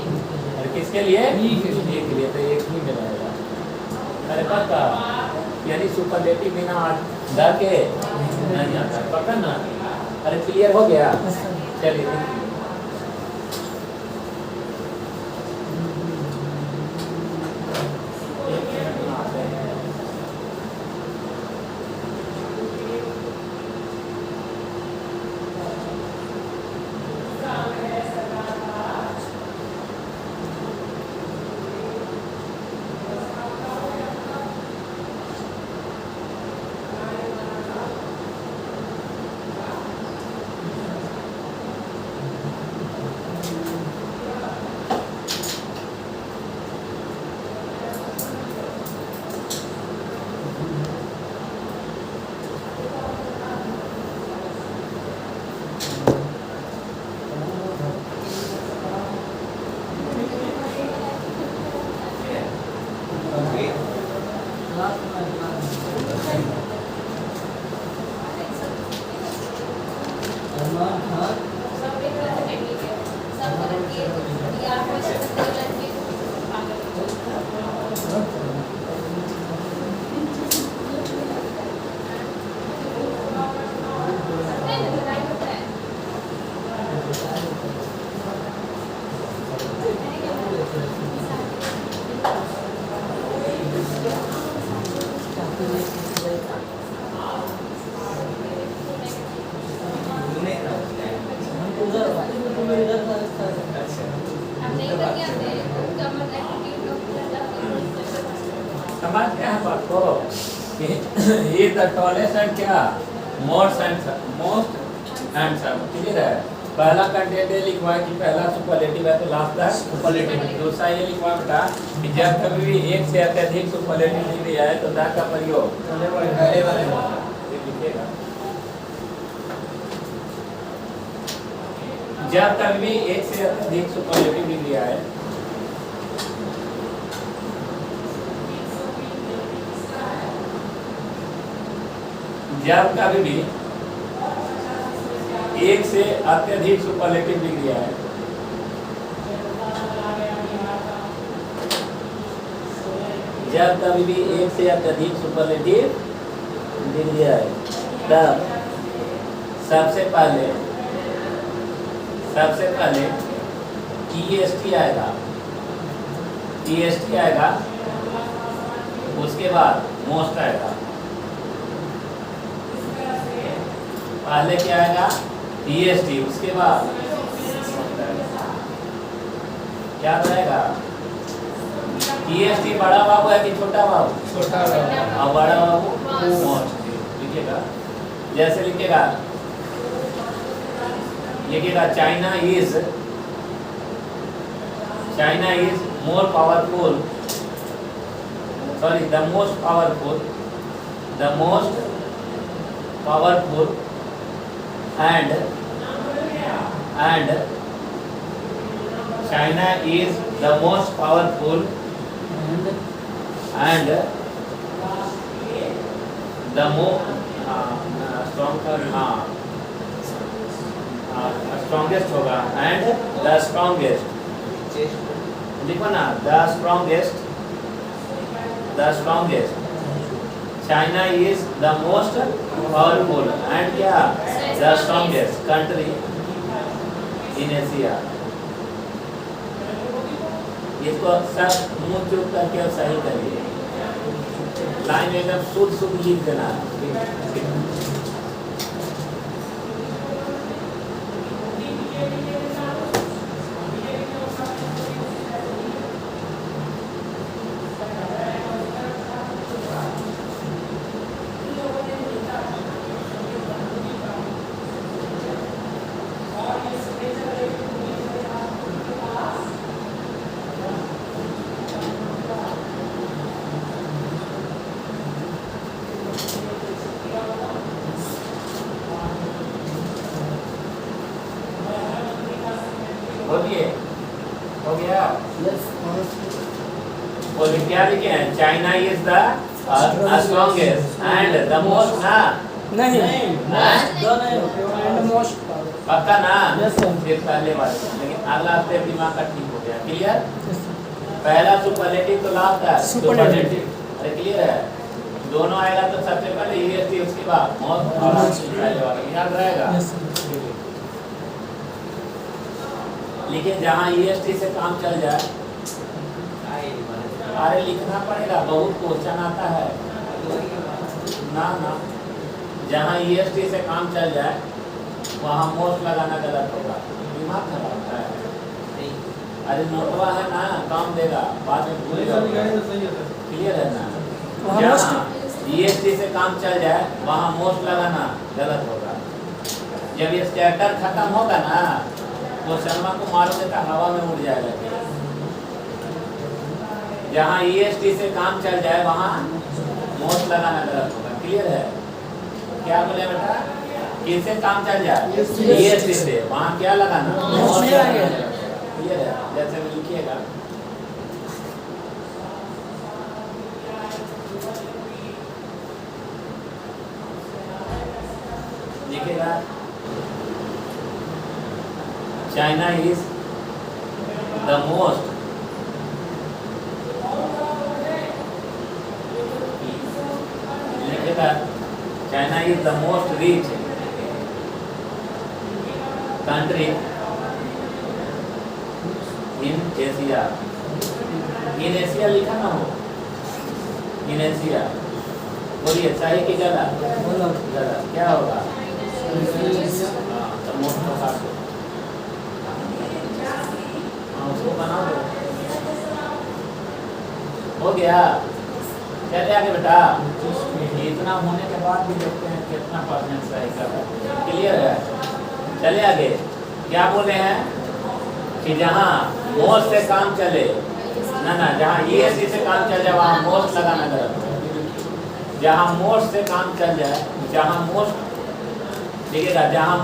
और किसके लिए? ई के लिए, तो एक ही में रहेगा। अरे पक्का, यानी सुपरलेटिव बिना द के नहीं आता, पक्का ना? अरे क्लियर हो गया? Yes sir. चलिए समझ गए हैं बात को? ये द टॉलेस्ट एंड क्या मोस्ट हैंडसम, क्लियर है? पहला कंटेंट ये लिखवा है कि पहला सुपरलेटिव है तो लास्ट तक सुपरलेटिव। दूसरा ये लिखवा बेटा कि जब कभी भी एक से अत्यधिक सुपरलेटिव डिग्री आए तो द का प्रयोग पहले वाले में ये लिखिएगा। जब कभी भी एक से अत्यधिक सुपरलेटिव डिग्री आए जब कभी भी एक से अत्यधिक सुपरलेटिव डिग्री आए जब कभी भी एक से अत्यधिक सुपरलेटिव डिग्री आए तब सबसे पहले EST आएगा, EST आएगा, उसके बाद मोस्ट आएगा। पहले क्या आएगा? EST, उसके बाद क्या रहेगा? EST बड़ा बाबू है कि छोटा बाबू? छोटा वाला। और बड़ा बाबू मोस्ट। लिखिएगा, जैसे लिखिएगा China is more powerful sorry, the most powerful and China is the most powerful and the strongest होगा and the strongest लिखो ना the strongest China is the most powerful and क्या the strongest country in Asia. इसको सब मुंह चुप करके और सही करिए, लाइन एकदम शुद्ध लिख देना। बोलिए, हो गया? बोलिए क्या लिखे हैं? China is the strongest and the most ना नहीं Most? मोस्ट पक्का ना? Yes, sir. फिर पहले बात, लेकिन अगला स्टेप दिमाग का ठीक हो गया। क्लियर? पहला सुपरलेटिव तो लास्ट है Superlative. अरे क्लियर है? दोनों आएगा तो सबसे पहले ईएसटी, उसके बाद मोस्ट और पहले वाला याद रहेगा। लेकिन जहाँ ईएसटी से काम चल जाए, अरे लिखना पड़ेगा, बहुत क्वेश्चन आता है ना। जहाँ ईएसटी से काम चल जाए वहाँ मोस्ट लगाना गलत होगा, दिमाग खराब है। अरे नोटवा है ना, काम देगा, बाद में भूलेगा। क्लियर है ना? जहाँ ईएसटी से काम चल जाए वहाँ मोस्ट लगाना गलत होगा। जब ये चैप्टर खत्म होगा ना, वो शर्मा को मारोगे तो हवा में उड़ जाएगा। जहाँ ईएसटी से काम चल जाए वहाँ मोस्ट लगाना गलत होगा। क्लियर है? क्या बोले बेटा? किससे काम चल जाए? ईएसटी से, वहाँ क्या लगाना? मोस्ट लगाना। क्लियर है? जैसे भी लिखिएगा। लिखिएगा China is the most लिखेगा China is the most rich country in Asia. In Asia लिखा ना हो, in Asia। बोलिए सही कि गलत? गलत। क्या होगा? हाँ, तो मोस्ट बता दो, उसको बना दो। हो गया? चले आगे बेटा। इतना होने के बाद भी देखते हैं कितना परसेंट सही कर रहा है। क्लियर है? चले आगे। क्या बोले हैं कि जहाँ मोस्ट से काम चले ना, जहाँ ईएसटी से काम चल जाए वहाँ मोस्ट लगाना गलत है। जहाँ मोस्ट से काम चल जाए, जहाँ मोस्ट देखिएगा, जहाँ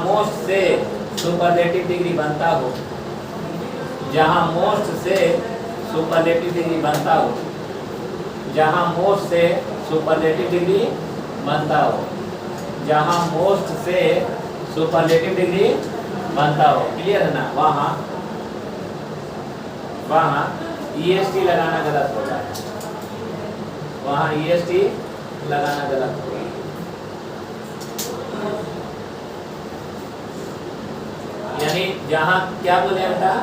मोस्ट से सुपरलेटिव डिग्री बनता हो, जहाँ मोस्ट से सुपरलेटिव डिग्री बनता हो, जहाँ मोस्ट से सुपरलेटिव डिग्री बनता हो, जहाँ मोस्ट से सुपरलेटिव डिग्री बनता हो। क्लियर है ना? वहाँ ईएसटी लगाना गलत होगा, वहाँ ईएसटी लगाना गलत होगा। यानी जहाँ क्या बोले बेटा?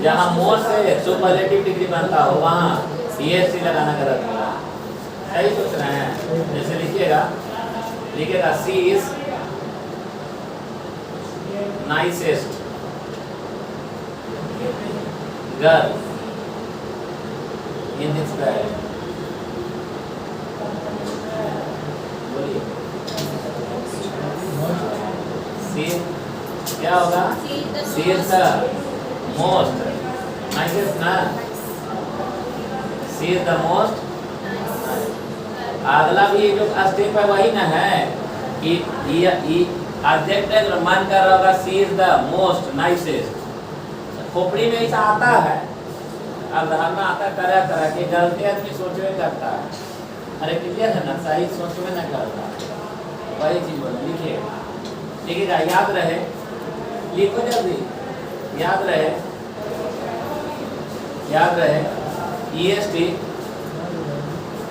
जहाँ मोस्ट से सुपरलेटिव डिग्री बनता हो वहाँ ईएसटी लगाना गलत होगा। सही सोच रहे हैं? जैसे लिखिएगा she is nicest girl in this guide. बोलिए सी क्या होगा? She is the most nicest ना, सी इज द मोस्ट। अगला भी जो स्टेप है वही ना है कि ऑब्जेक्ट है, मन कर रहा होगा she is the most nicest. खोपड़ी में ऐसा आता है, अब धारणा आता तरह तरह के, गलती आदमी सोचवे करता है। अरे क्लियर है ना, सही सोचवे ना करता, वही चीज बोल लिखिए, लिखिएगा, याद रहे, लिखो जल्दी, याद रहे, याद रहे, EST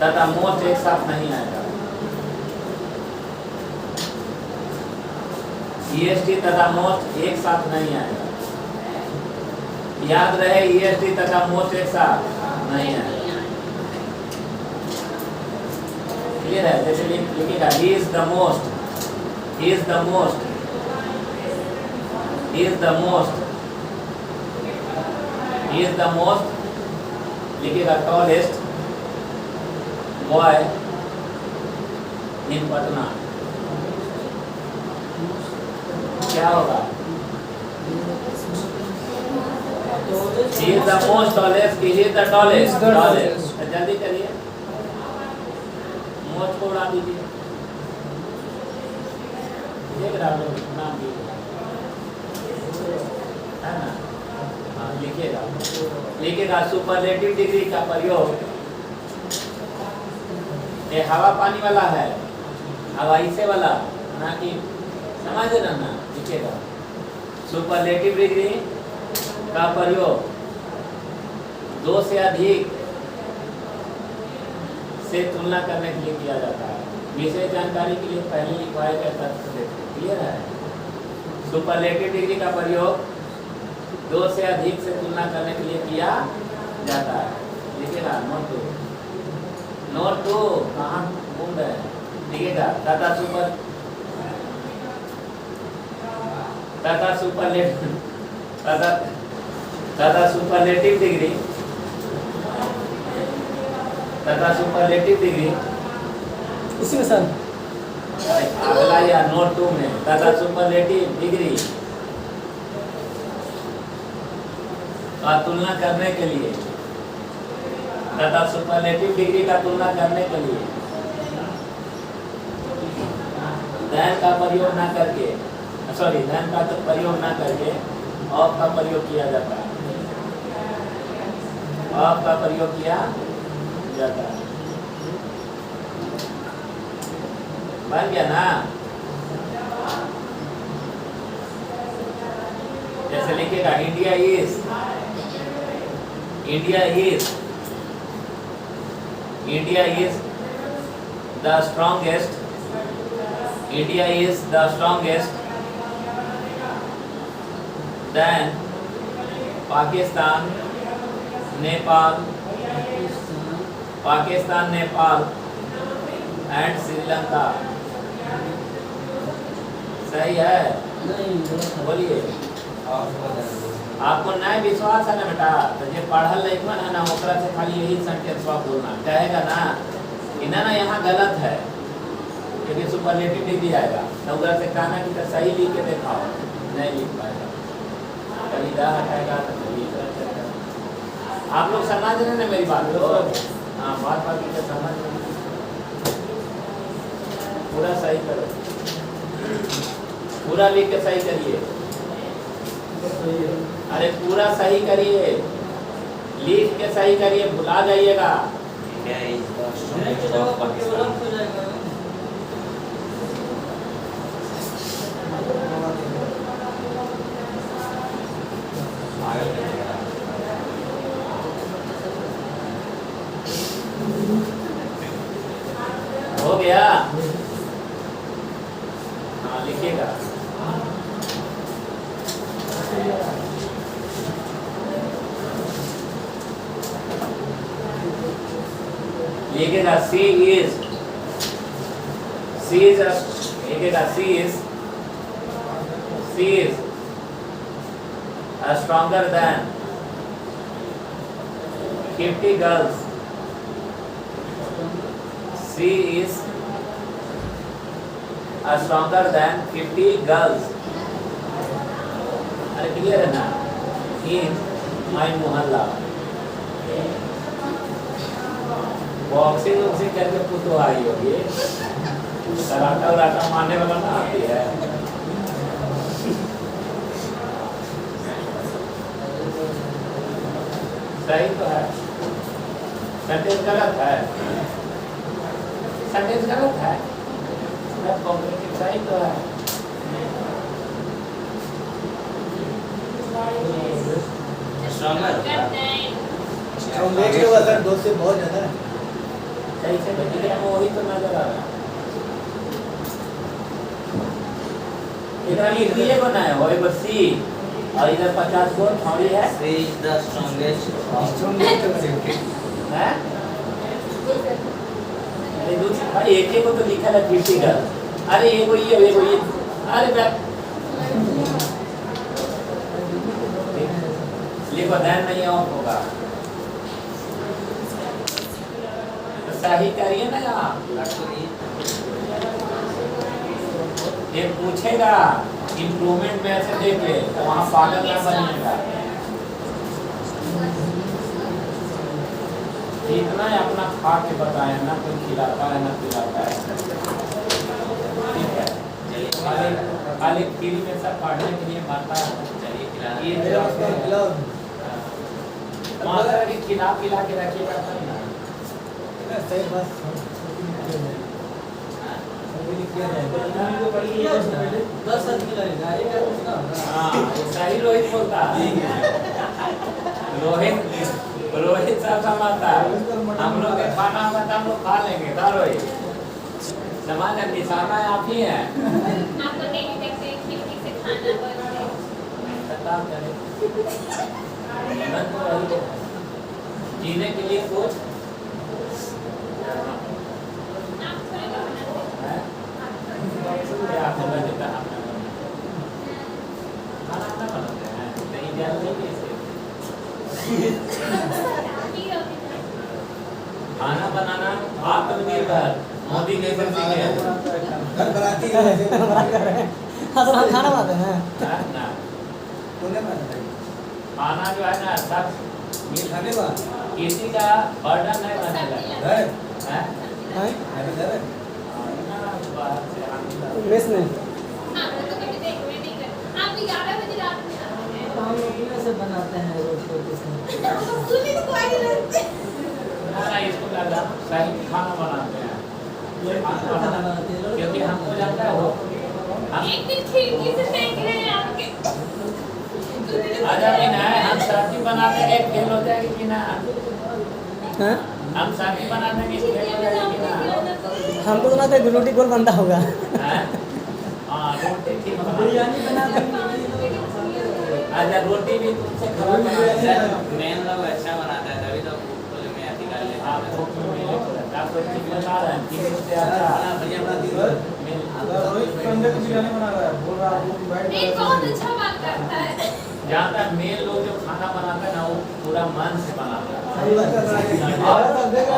तथा मोस्ट एक साथ नहीं आएगा। EST तथा मोस्ट एक साथ नहीं आएगा, याद रहे, EST तथा मोस्ट एक साथ नहीं आएगा। क्लियर है? जैसे लिखिएगा, he is the most, he is the most, he is the most, he is the most, लिखिएगा, tallest boy in Patna। क्या होगा? He is the most tallest, he is the tallest, tallest। तो जल्दी करिए, most को उड़ा दीजिए, देख रहा हूँ नाम भी है ना। हाँ लिखिएगा, लिखिएगा, सुपरलेटिव डिग्री का प्रयोग, ये हवा पानी वाला है, हवाई से वाला ना, कि समझ रहे ना। लिखिएगा, सुपरलेटिव डिग्री का प्रयोग दो से अधिक से तुलना करने के लिए किया जाता है। विशेष जानकारी के लिए पहले लिखवाए गए तथ्य देखिए। क्लियर है? सुपरलेटिव डिग्री का प्रयोग दो से अधिक से तुलना करने के लिए किया जाता है। लिखिएगा, नोट टू कहाँ घूम रहे हैं, लिखिएगा, तथा सुपरलेटिव डिग्री तथा सुपरलेटिव डिग्री उसी में सर अगला या नोट 2 में, तथा सुपरलेटिव डिग्री का तुलना करने के लिए, तथा सुपरलेटिव डिग्री का तुलना करने के लिए धन का प्रयोग ना करके, सॉरी, धन का प्रयोग ना करके ऑफ का प्रयोग किया जाता है, ऑफ का प्रयोग किया जाता है। बन गया ना? जैसे लिखेगा, India is the strongest, India is the strongest than Pakistan, Nepal and Sri Lanka. सही है? बोलिए। आपको नया विश्वास है ना बेटा, तो जो पढ़ल लिखल है ना, ओकरा से खाली यही सेंटेंस बोलना कहेगा ना, इना ना यहाँ गलत है, क्योंकि सुपरलेटिव डिग्री आएगा, तो उधर से कहना कि तो सही लिख के दिखाओ, नहीं लिख पाएगा, कभी दा हटाएगा तो कभी इधर। आप लोग समझ रहे ना मेरी बात? लोग हाँ, बात की समझ पूरा सही करो, पूरा लिख के सही करिए। अरे पूरा सही करिए, लिख के सही करिए, भुला जाइएगा। हो गया? हाँ लिखिएगा। लिखेगा, C is stronger than 50 girls. C is stronger than 50 girls. अरे क्लियर है ना? माई मोहल्ला बॉक्सिंग वॉक्सिंग करके पुतो आई होगी, कराटा वराटा मारने वाला ना आती है। सही तो है, सेंटेंस गलत है, सेंटेंस गलत है, कॉम्प्लेक्स सही तो है। स्ट्रॉन्गेस्ट का असर 2 से बहुत ज्यादा है। सही से बच्चे वही तो नजर आ रहा है। इधर ये बनाया हो एक सी और इधर 50 को थोड़ी है सी इज द स्ट्रॉन्गेस्ट है। अरे दूसरी भाई एक को तो लिखा है क्रिटिकल, अरे ये अरे लिखो ध्यान नहीं ऑफ होगा तो सही करिए ना। यहाँ ये पूछेगा इम्प्रूवमेंट में ऐसे देख ले तो वहाँ पागल ना बनिएगा। इतना ही अपना खा के बताए ना, कोई खिलाता है ना पिलाता है। ठीक है, खाली फ्री में सब पढ़ने के लिए मारता है। ये माता की खिला पिला के रखिएगा तब ना। सही बात हाँ सही रोहित बोलता है। रोहित साहब समाता है, हम लोग के खाना होगा तो हम लोग खा लेंगे। था रोहित समाज का निशाना आप ही है। आपको नहीं देखते खिड़की से खाना बनते खत्म करें जीवन तो वही है। जीने के लिए कुछ आप थोड़े ना बनाते है क्या होगा देता है खाना ना बनाते हैं नहीं जानते कैसे खाना बनाना आत्मनिर्भर मोदी ने कर दिया है। घर बनाती है हाँ सर, हम खाना बनाते हैं। ना तूने बनाता है खाना जो है ना सब ये खाने का किसी का बर्डन नहीं बनने लगा घर है। हैं? अरे घर बाहर से आने लगा। मेस में हाँ वो तो कभी देख में नहीं कर। आप 11 बजे रात में आते हैं। हम अपने से बनाते हैं रोज सुनी तो कोई नहीं रहते। ना इसको लगा सही खाना बनाते हैं क्योंकि हमको जानता है वो हम एक दिन खिड़की से देख रहे हैं आपके। अच्छा कि ना हम सब्जी बनाते हैं फेल हो जाएगी कि ना, हैं? हम सब्जी बनाते हैं फेल हो जाएगी कि ना। हमको तो लगता है रोटी गोल बनता होगा। हैं? हाँ रोटी ठीक बिरयानी बना अच्छा रोटी भी तुमसे खराब बनाते हैं। मेन लोग अच्छा बनाता है तभी तो फुल में अधिकार लेता आप है। भूख में मिले तो आपको ठीक बता रहे हैं तीन से अच्छा बढ़िया बनाती है रोहित संडे को बिरयानी बना रहा है, बोल रहा है वो बैठ नहीं बहुत अच्छा बात करता है। जहाँ तक मेन लोग जो खाना बनाते हैं ना वो पूरा मन से बनाते हैं। सही बात कर रहा है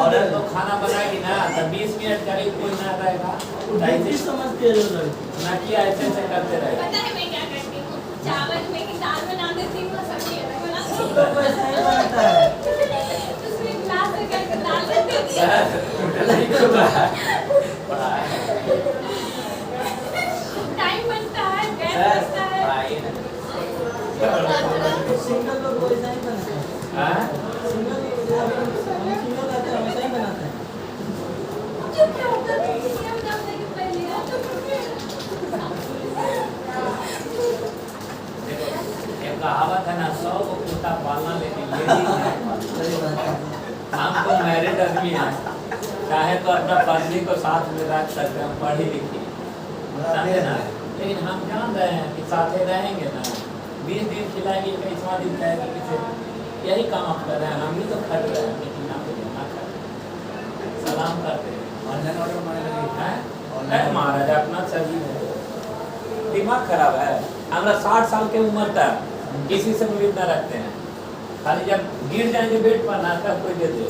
औरत लोग खाना बनाएगी ना तो 20 मिनट करीब कोई ना रहेगा समझते हैं ना कि ऐसे ऐसे करते रहेगा। पता है मैं क्या करती हूँ? चावल में की दाल बना देती हूँ और सब्जी अलग बनाती हूँ। वैसा ही बनता है। उसमें ग्लास में करके डाल देती हूँ। टाइम बनता है, गैस बचता है। आइए ना। सिंगल लोग वैसा ही बनाते हैं। हाँ? सिंगल सिंगल रहते हैं वैसा ही बनाते हैं। चुप क्या होता है? हम जानते हैं कि पहले आप चुप रहिए। देखो एक कहावत है ना 100 को कुत्ता पालना लेकिन ये नहीं है। सही बात है। हम तो मैरिड आदमी हैं, चाहे तो अपना पत्नी को साथ में रख सकते हैं, पढ़ी लिखी समझे ना। लेकिन हम जान रहे हैं कि साथे रहेंगे ना 20 दिन खिलाएंगे 21वां दिन कहेंगे किसे यही काम आप कर रहे हैं। हम ही तो खट रहे हैं लेकिन आप ना खट सलाम करते हैं। ऑनलाइन ऑर्डर मारने लगे हैं? अरे महाराज अपना सही है, दिमाग खराब है। हमारा 60 साल के उम्र तक किसी से उम्मीद न रखते हैं, खाली जब गिर जाएंगे बेड पर ना तब कोई दे दे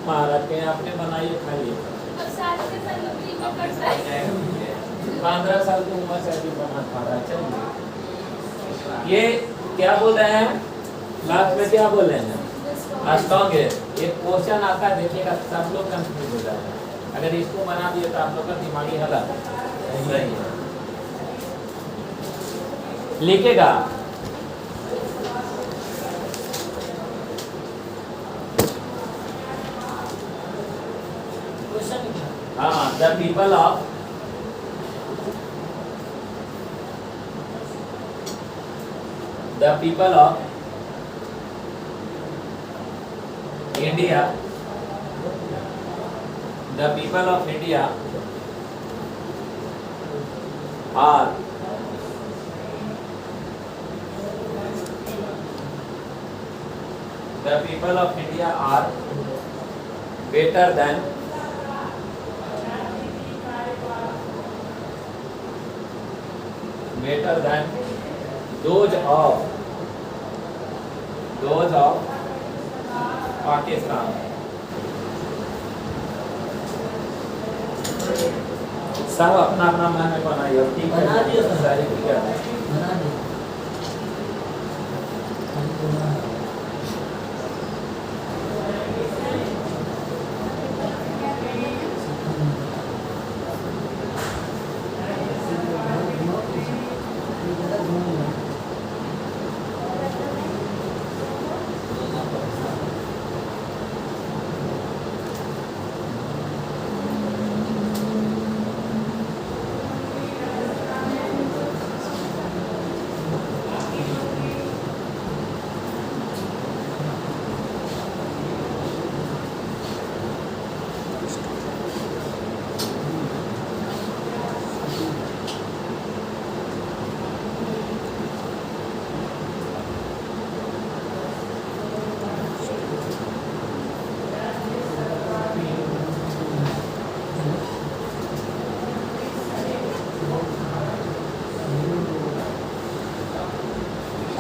महाराज के आपने बनाइए खाइए। अब सारे के साथ लोग फ्री में करता है। 15 साल की उम्र से अभी बना खा रहा है। चलिए ये क्या बोल रहे हैं लास्ट में क्या बोले हैं? स्ट्रॉन्ग है। एक क्वेश्चन आता है देखिएगा, सब लोग कंफ्यूज हो जाते हैं। अगर इसको बना दिए तो आप लोग का दिमागी हालत सही है। लिखेगा हाँ, the people of India, the people of India are better than those of Pakistan. सब अपना अपना मन में बनाइए, ठीक है? बना दिया सर। सारी क्लियर है। बना दे।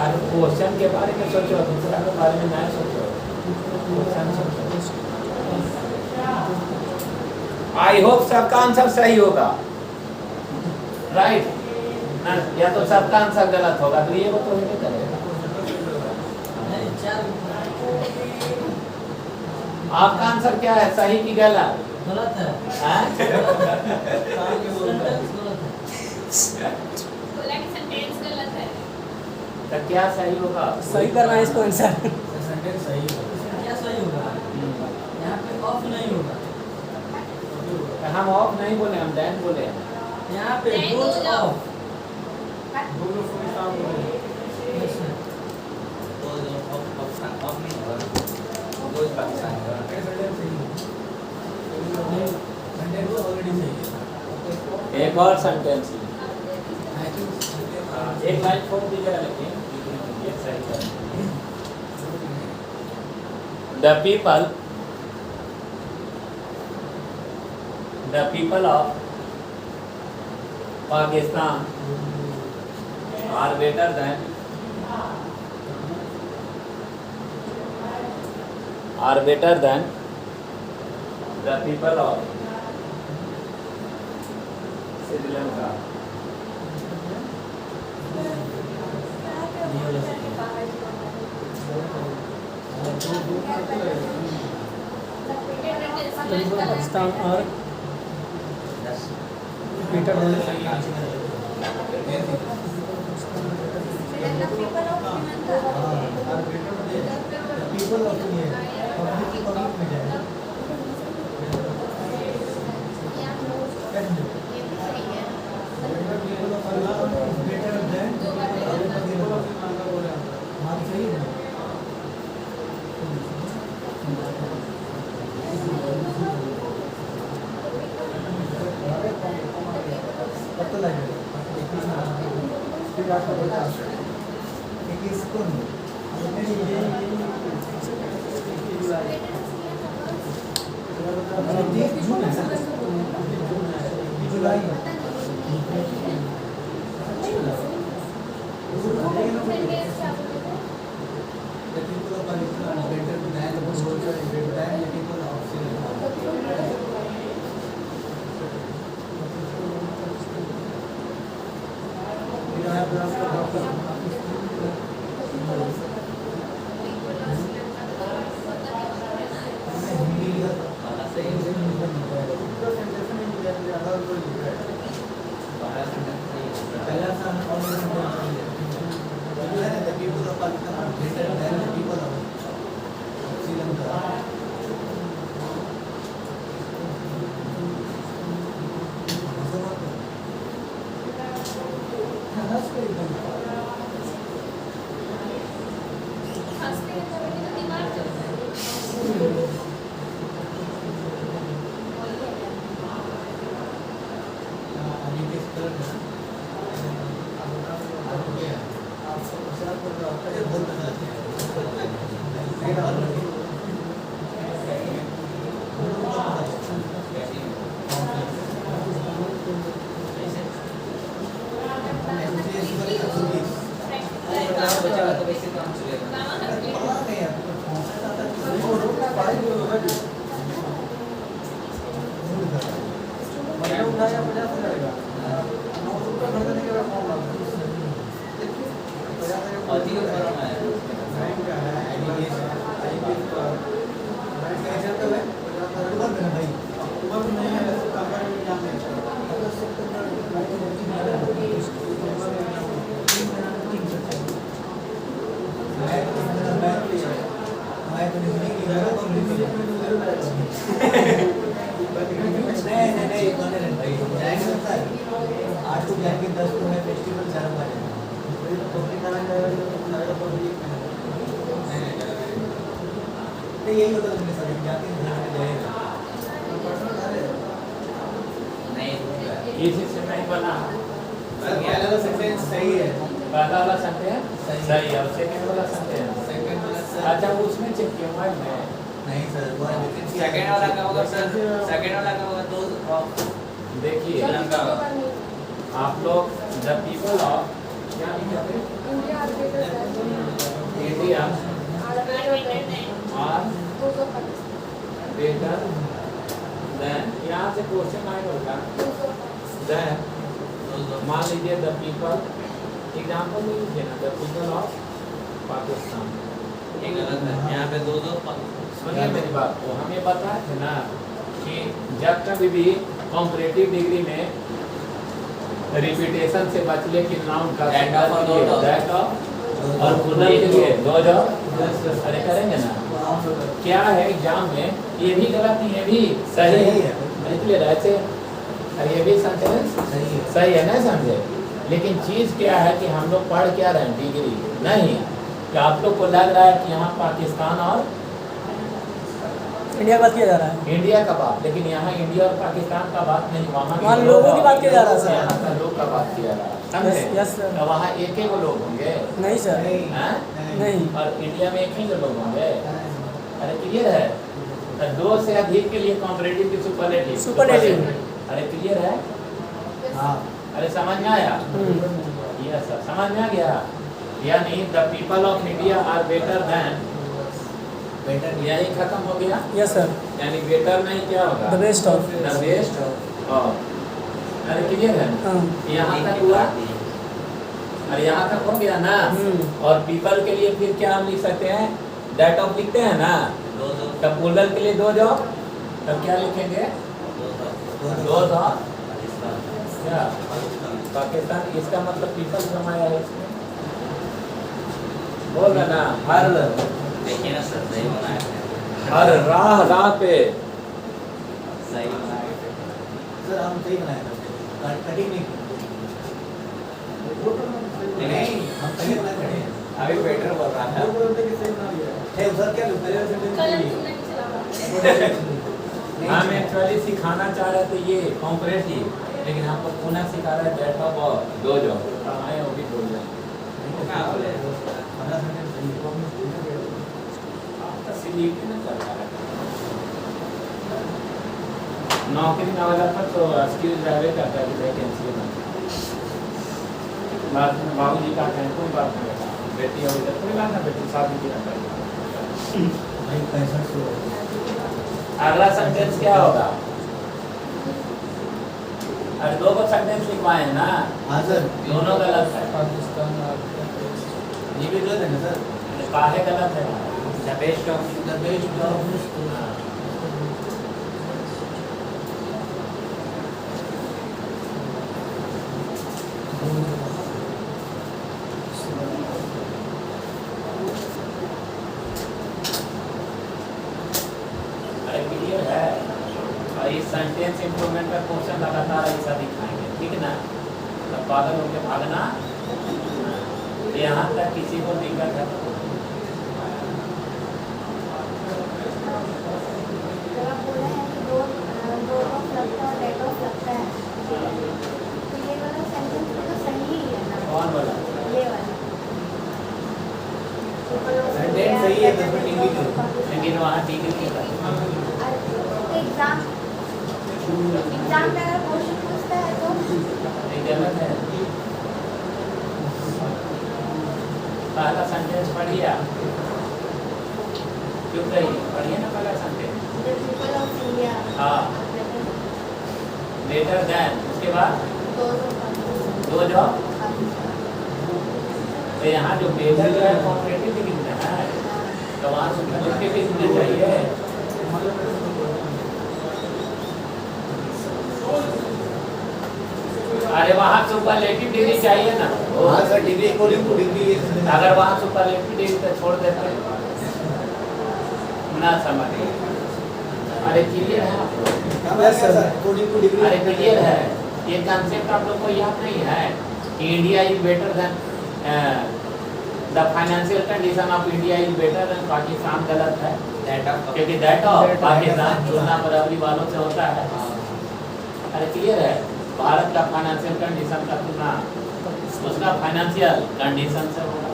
अरे क्वेश्चन के बारे में सोचो, दूसरा के बारे में नहीं सोचो। क्वेश्चन सोचो। आई होप सबका आंसर सही होगा, राइट ना? या तो सबका आंसर गलत होगा, तो ये वो तो नहीं करेगा। नहीं, चार आपका आंसर क्या है, सही कि गलत? गलत है। हाँ? सेंटेंस गलत है। बोला कि सेंटेंस गलत है। तो क्या सही होगा? सही करना है इसको आंसर। सेंटेंस सही है। क्या सही होगा? यहाँ पे ऑफ नहीं होगा। हम ऑफ नहीं बोले, हम डैन बोले हैं। यहाँ पे नहीं, डोज डोज ऑफ। दो लोग फुल काम करें। Yes sir. सेंटेंस सही है। सेंटेंस ऑलरेडी सही है। एक और सेंटेंस एक लाइन छोड़ दीजिएगा, लेकिन ये सही है। The people of Pakistan are better than the people of Sri Lanka. Pakistan और Peter people of India public में जाए। The people of Pakistan are greater than the people of Sri Lanka. हंसते हैं तो मेरा दिमाग चलता है बचा तो वैसे काम चलेगा। अधिक गरम है। आठ को जाएंगे 10 को है फेस्टिवल शर्म आ जाएगा नहीं यही होता है सर जाते हैं जाएगा ये सिस्टम नहीं बना। पहला वाला सेंटेंस सही है पहला वाला सेंटेंस सही है और सेकंड वाला सेंटेंस सेकंड वाला अच्छा उसमें चेक किया हुआ है मैं नहीं सर वो सेकंड वाला क्या होगा सर? सेकंड वाला क्या होगा? तो देखिए श्रीलंका आप लोग द पीपल ऑफ क्या लिखते हैं इंडिया और बेटर देन यहाँ से क्वेश्चन आएगा देन मान लीजिए द पीपल एग्जाम्पल ले लीजिए ना द पीपल ऑफ पाकिस्तान ये गलत है। यहाँ पे दो सुनिए मेरी बात को हमें पता है ना कि जब कभी भी कॉम्परेटिव डिग्री में रिपीटेशन से बचने की नाउन का दैट और प्लूरल के लिए दो जाओ अरे करेंगे ना क्या है एग्जाम में ये भी गलत नहीं ये भी सही है इसलिए ऐसे अरे ये भी सेंटेंस सही है ना समझे लेकिन चीज़ क्या है कि हम लोग पढ़ क्या रहे हैं डिग्री नहीं कि आप लोग को लग रहा है कि यहाँ पाकिस्तान और इंडिया का बात किया जा रहा है इंडिया का बात लेकिन यहाँ इंडिया और पाकिस्तान का बात नहीं वहाँ वहाँ लोगों की बात किया जा रहा है सर। यहाँ का लोग का बात किया जा रहा है समझे यस सर तो वहाँ एक ही लोग होंगे नहीं सर हैं? नहीं और इंडिया में एक ही लोग होंगे अरे क्लियर है तो दो से अधिक के लिए कॉम्परेटिव की सुपरलेटिव अरे क्लियर है हाँ अरे समझ में आया यस सर समझ में आ गया यानी the people of India are better than better यही खत्म हो गया यस सर यानी बेटर नहीं क्या होगा the best of the best और अरे क्लियर है हाँ यहाँ तक हुआ अरे यहाँ तक हो गया ना और पीपल के लिए फिर क्या हम लिख सकते हैं दैट ऑफ लिखते हैं ना तब प्लूरल के लिए दो जाओ तब क्या लिखेंगे दो जाओ क्या पाकिस्तान इसका मतलब पीपल समाया है इसमें बोल रहा ना हर देखिए ना सर सही बनाया है। हर राह पे सही बनाया है। सर हम सही बनाए कटिंग नहीं हम सही बनाए खड़े हैं अभी बेटर बोल रहा था है सर क्या कलर क्यों नहीं चला हम एक्चुअली सिखाना चाह रहे थे ये कॉम्परेटिव लेकिन हमको पुनः सिखा रहे दैट ऑफ दो जो आए वो भी बोल रहे वो कहाँ बोले? नौकरी ना वाला पर तो स्किल ड्राइवे करता है वैकेंसी में बात में बाबूजी का कहें कोई बात नहीं है बेटी और इधर कोई बात ना बेटी शादी की ना भाई 65 अगला सेंटेंस क्या होगा अरे दो को सेंटेंस लिखवाए हैं ना हाँ सर दोनों गलत है पाकिस्तान और ये भी गलत है ना सर काहे गलत है The best of the best of sentence improvement का क्वेश्चन लगातार ऐसा दिखाएंगे, ठीक ना? तब पागल होकर भागना यहाँ तक किसी को दिक्कत है जब आप बोले हैं कि दो ऑफ लगता है डेट ऑफ लगता है, तो ये वाला सेंटेंस भी तो सही ही है ना? कौन बोला? ये वाला सेंटेंस सही है, तो फिर डिग्री क्यों? लेकिन वहाँ डिग्री की बात एग्जाम में अगर क्वेश्चन पूछता है तो नहीं, गलत है। पहला सेंटेंस पढ़िए आप। क्यों कही पढ़िए ना पहला sentence. the people of India हाँ लेटर देन, उसके बाद दो जॉब। तो यहाँ जो बेटर जो है कॉम्पिटिटिव भी कितना है, तो वहाँ सुपरलेटिव भी कितने चाहिए। अरे वहाँ सुपरलेटिव डिग्री चाहिए ना। हाँ sir, degree according two degree. अगर वहाँ सुपरलेटिव डिग्री तो छोड़ देते ना, समझिए। अरे क्लियर है आप लोग? Yes sir, according two degree. अरे क्लियर है, ये कंसेप्ट आप लोग को याद नहीं है कि India is better then the financial condition of India is better then Pakistan. गलत है, क्योंकि दैट ऑफ पाकिस्तान तुलना बराबरी वालों से होता है। अरे क्लियर है, भारत का फाइनेंशियल कंडीशन का तुलना उसका फाइनेंशियल कंडीशन से होगा।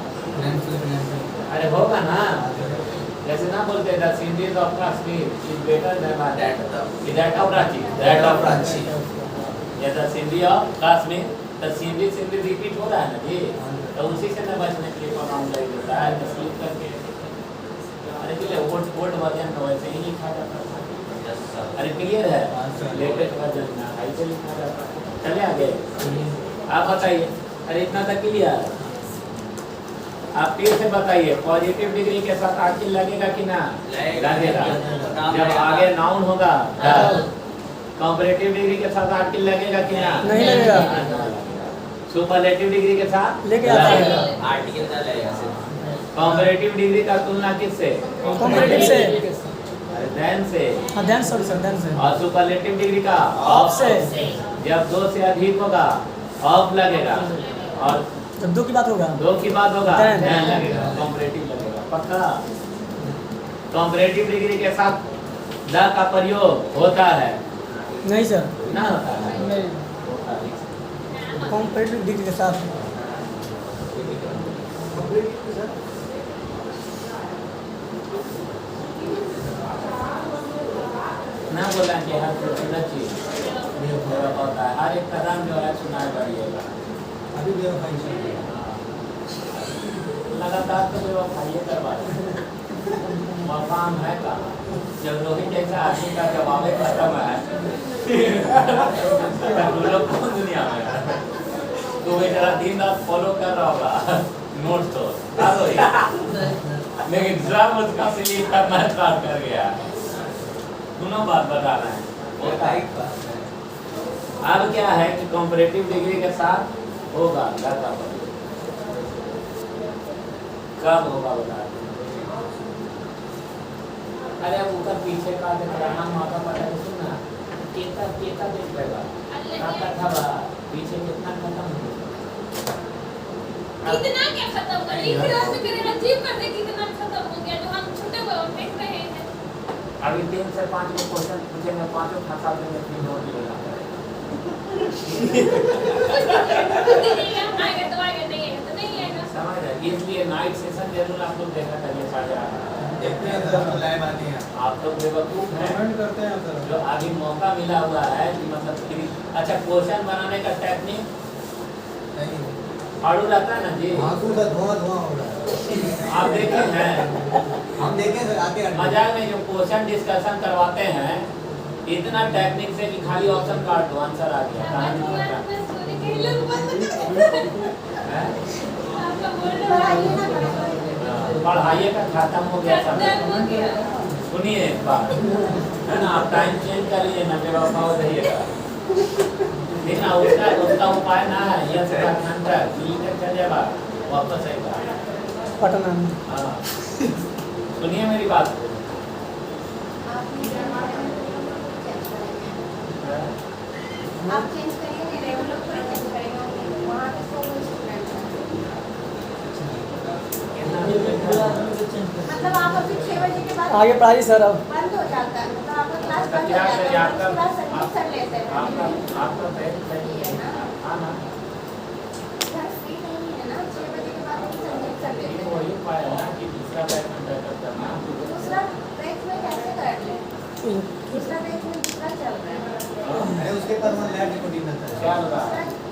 अरे होगा ना, जैसे ना बोलते the series of Kashmir is better than that of Ranchi, that of Ranchi. या the series of Kashmir, the series repeat हो रहा है ना जी, तो उसी से न बचने के लिए प्रोनाउन लग जाता है स्लिप करके। अरे क्लियर, ओल्ड वर्जन तो वैसे ही लिखा जाता है। अरे क्लियर है, लेटेस्ट वर्जन में ऐसे लिखा जाता है। चले आगे, आप बताइए। अरे इतना तक क्लियर। आप फिर से बताइए, पॉजिटिव डिग्री के साथ आर्टिकल लगेगा कि ना? लगेगा। जब आगे नाउन होगा, कंपैरेटिव डिग्री के साथ आर्टिकल लगेगा कि ना? नहीं लगेगा। सुपरलेटिव डिग्री के साथ लेके आता है आर्टिकल का लगेगा। कंपैरेटिव डिग्री का तुलना किससे? कॉम्पिटिटिव से। अरे देन से। हाँ देन, सॉरी सर, देन से। और सुपरलेटिव डिग्री का ऑफ से। जब दो से अधिक होगा ऑफ लगेगा, और जब दो की बात होगा, दो की बात होगा Then लगेगा, कंपैरेटिव लगेगा। पक्का? कंपैरेटिव डिग्री के साथ द का प्रयोग होता है नहीं सर, ना? होता है नहीं। कॉम्पिटिटिव डिग्री के साथ ना बोला कि हर सुनना चाहिए, होता है हर एक कदम जो है सुनाई पड़िएगा। अभी वेरीफाई लगातार तो व्यवस्थाइए करवा मकाम है का। जब रोहित जैसा आदमी का जवाब खत्म है तो लोग कौन दुनिया में है? तो वे जरा दिन रात फॉलो कर रहा होगा नोट तो लेकिन जब उसका सिलीप करना स्टार्ट कर गया। दोनों बात बता रहे हैं। अब क्या है कि कंपैरेटिव डिग्री के साथ होगा लगा कब होगा बता। अरे अब ऊपर पीछे का देख रहा माता पता है सुनना केता केता देख लेगा का था बा पीछे कितना खत्म हो कितना क्या खत्म कर लिख रहा है मेरे अजीब कर दे कितना खत्म हो गया जो हम छोटे देख रहे हैं। अभी 3 से 5 में क्वेश्चन पूछेंगे, पांचों फंसा देंगे, 3 नोट मिलेगा। आएगा तो आएगा, नहीं आएगा तो नहीं आएगा। समझ रहे? इसलिए नाइट सेशन जरूर आप लोग देखा करिए 8:30। देखते हैं सर, लाइव आते हैं। आप लोग बेवकूफ हैं कमेंट करते हैं सर। जो आगे मौका मिला हुआ है कि मतलब फ्री। अच्छा, क्वेश्चन बनाने का टेक्निक नहीं फाड़ू रहता है ना जी, आंसू का धुआं धुआं हो रहा है। आप देखे हैं हम देखें सर, आते हैं मजाक में जो क्वेश्चन डिस्कशन करवाते हैं इतना टेक्निक से कि खाली ऑप्शन काट दो आंसर आ गया। कहानी खत्म। मैं सोने के लिए लोग हैं? आपका बोल रहा है पढ़ाई का खत्म हो गया सब। खत्म हो गया। सुनिए एक बात है ना, आप टाइम चेंज कर लीजिए ना, बेवफा हो जाइएगा। लेकिन उसका उपाय ना है यह से घंटा चल जाएगा वापस आएगा पटना। हाँ सुनिए मेरी बात। आप चेंज करिए नहीं रहे, वो लोग थोड़ी चेंज करेंगे, वहाँ पे 100 स्टूडेंट हैं। मतलब आप अभी 6 बजे के बाद आगे पढ़ाइए सर अब। बंद हो जाता है, मतलब आपका क्लास आपका बंद हो क्या जाता करिए, है, आपका उसके बाद सर्विस कर लेते हैं। आपका बैच है ना? हाँ ना, इधर फ्री नहीं है ना, 6 बजे के बाद हम सबमिट कर ये देते हैं। वही उपाय है ना कि दूसरा बैच में बैकअप करना। दूसरा बैच में कैसे कर लें? दूसरा बैच में दूसरा चल रहा है। अरे उसके पास वो नया डिपोटी रहता है। क्या लगा?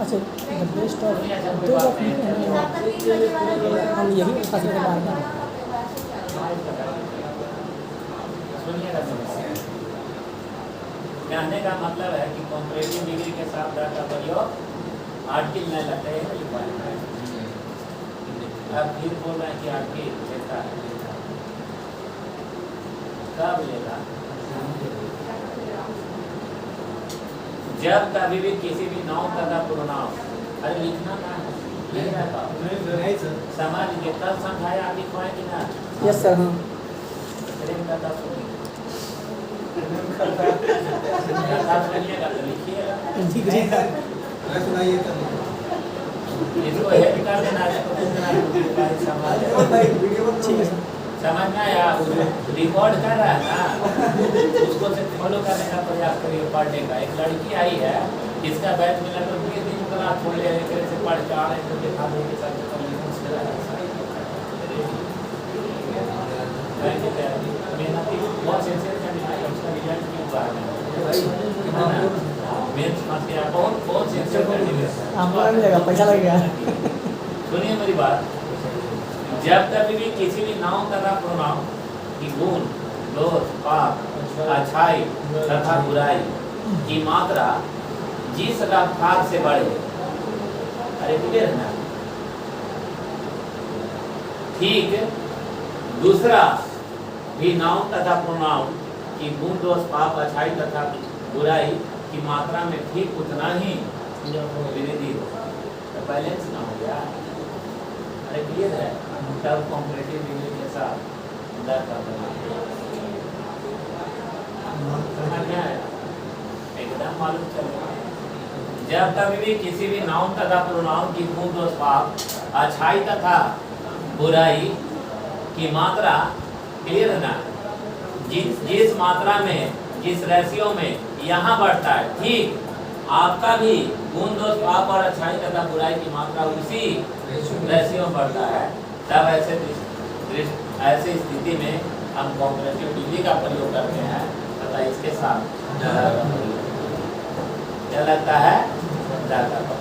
अच्छा द बेस्ट ऑफ सुनिए, अच्छा कोई दो बात नहीं अपने है। आपका 3 बजे वाला जो है, हम यही खाते थे बार बार। सुनिएगा समस्या। कहने का मतलब है कि कॉम्परेटिव डिग्री के साथ डाटा प्रयोग आर्टिकल नहीं लगता है रिक्वायरमेंट है। अब फिर बोल रहे हैं कि आर्टिकल लेता है, कब लेगा? जब कभी भी किसी भी नाउन तथा प्रोनाउन, अरे लिखना ना है, लिख रहा था नहीं सर। समझ के कल समझाया आप लिखवाएं कि ना? यस सर हाँ। प्रेम कथा सुनिए, कथा सुनिएगा तो लिखिएगा। नहीं सर। अरे सुनाइए सर। इसको हेल्प कर देना है तो पूछना है कि समझ भाई वीडियो बंद ठीक है सर। समझ में आया? रिकॉर्ड कर रहा है ना, उसको से फॉलो करने का प्रयास करिए। पढ़ने का एक लड़की आई है, इसका बैच मिला तो 2 दिन क्लास छोड़ ले रहे से पढ़ के आ रहे तो दिखा देंगे सर के मेहनती बहुत सिंसियर कैंडिडेट है, उसका रिजल्ट भी हुआ है मेंस पास किया, बहुत सिंसियर कैंडिडेट है। आपको नहीं मिलेगा, पैसा लगेगा। सुनिए मेरी बात, जब कभी भी किसी भी नाउन तथा प्रोनाउन की गुण, दोष, पाप, अच्छाई तथा बुराई की मात्रा जिस रफ्तार से बढ़े, अरे क्लियर है ना? ठीक दूसरा भी नाउन तथा प्रोनाउन की गुण, दोष, पाप, अच्छाई तथा बुराई की मात्रा में ठीक उतना ही वृद्धि हो, तो बैलेंस ना हो गया। अरे क्लियर है? तब कॉम्परेटिव डिग्री के साथ दर का बना एकदम मालूम चल रहा है। जब कभी भी किसी भी नाउन तथा प्रोनाउन की गुण, दोष, पाप, अच्छाई तथा बुराई की मात्रा, क्लियर है ना, जिस मात्रा में, जिस रेशियो में यहाँ बढ़ता है, ठीक आपका भी गुण, दोष, पाप और अच्छाई तथा बुराई की मात्रा उसी रेशियो में बढ़ता है, तब ऐसे स्थिति में हम कॉम्परेटिव डिग्री का प्रयोग करते हैं तथा इसके साथ क्या लगता है? डाटा का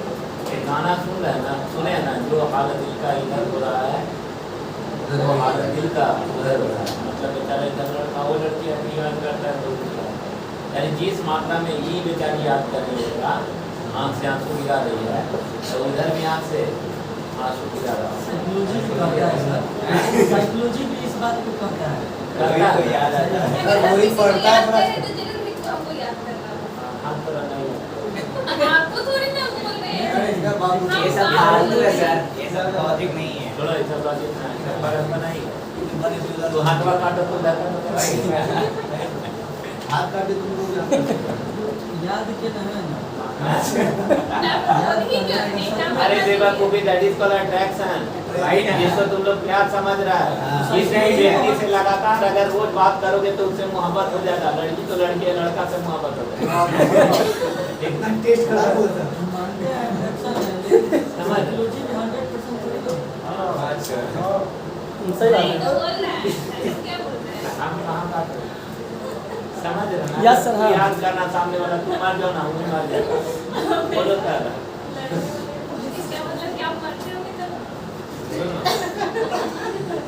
एक गाना सुन रहे हैं ना, सुने हैं ना, जो हालत दिल का इधर हो रहा है वो हालत दिल का उधर हो रहा है, मतलब बेचारा इधर लड़का वो लड़की अपनी याद करता है तो यानी जिस मात्रा में ये बेचारी याद कर रही है, आँख से आंसू गिरा रही है, तो उधर भी आँख से आंसू गिरा रहा है। साइकोलॉजी भी कहता है सर, साइकोलॉजी भी इस बात को कहता है। करता है, याद आ जाता है। अगर हम वही किसी को पढ़ता है याद थोड़ा करें तो जरूर लिखो, हमको याद करना। हाथ तो रंगा ही है। आपको थोड़ी ना बोल रहे हैं। अरे इसका बाबू ये सब फालतू है सर, ये सब लॉजिक नहीं है। छोड़ो ये सब लॉजिक ना है, सब बगल में नहीं है। बड़े से तो हाथवा काटो तो दर्द तो हाथ काटे तुम लोग याद के ना है ना। अरे बेवकूफी, that is called attraction, right? जिसको तुम लोग प्यार समझ रहा है, किसी भी व्यक्ति से लगातार अगर रोज बात करोगे तो उससे मोहब्बत हो जाएगा। लड़की तो लड़की है, लड़का से मोहब्बत हो जाएगा। एकदम टेस्ट खराब होता है। हम मानते हैं अट्रैक्शन है, लेकिन समझ। साइकोलॉजी में 100% थोड़ी तो अच्छा सही बात नहीं है। तो बोल रहा है, क्या बोल रहा है? हम कहाँ बात कर रहे हैं? समझ रहे हैं? Yes, sir, हाँ। याद करना सामने वाला, तुम मर जाओ ना, वो भी मर जाएगा। बोलो क्या रहा? इसका मतलब क्या आप मरते होंगे तब?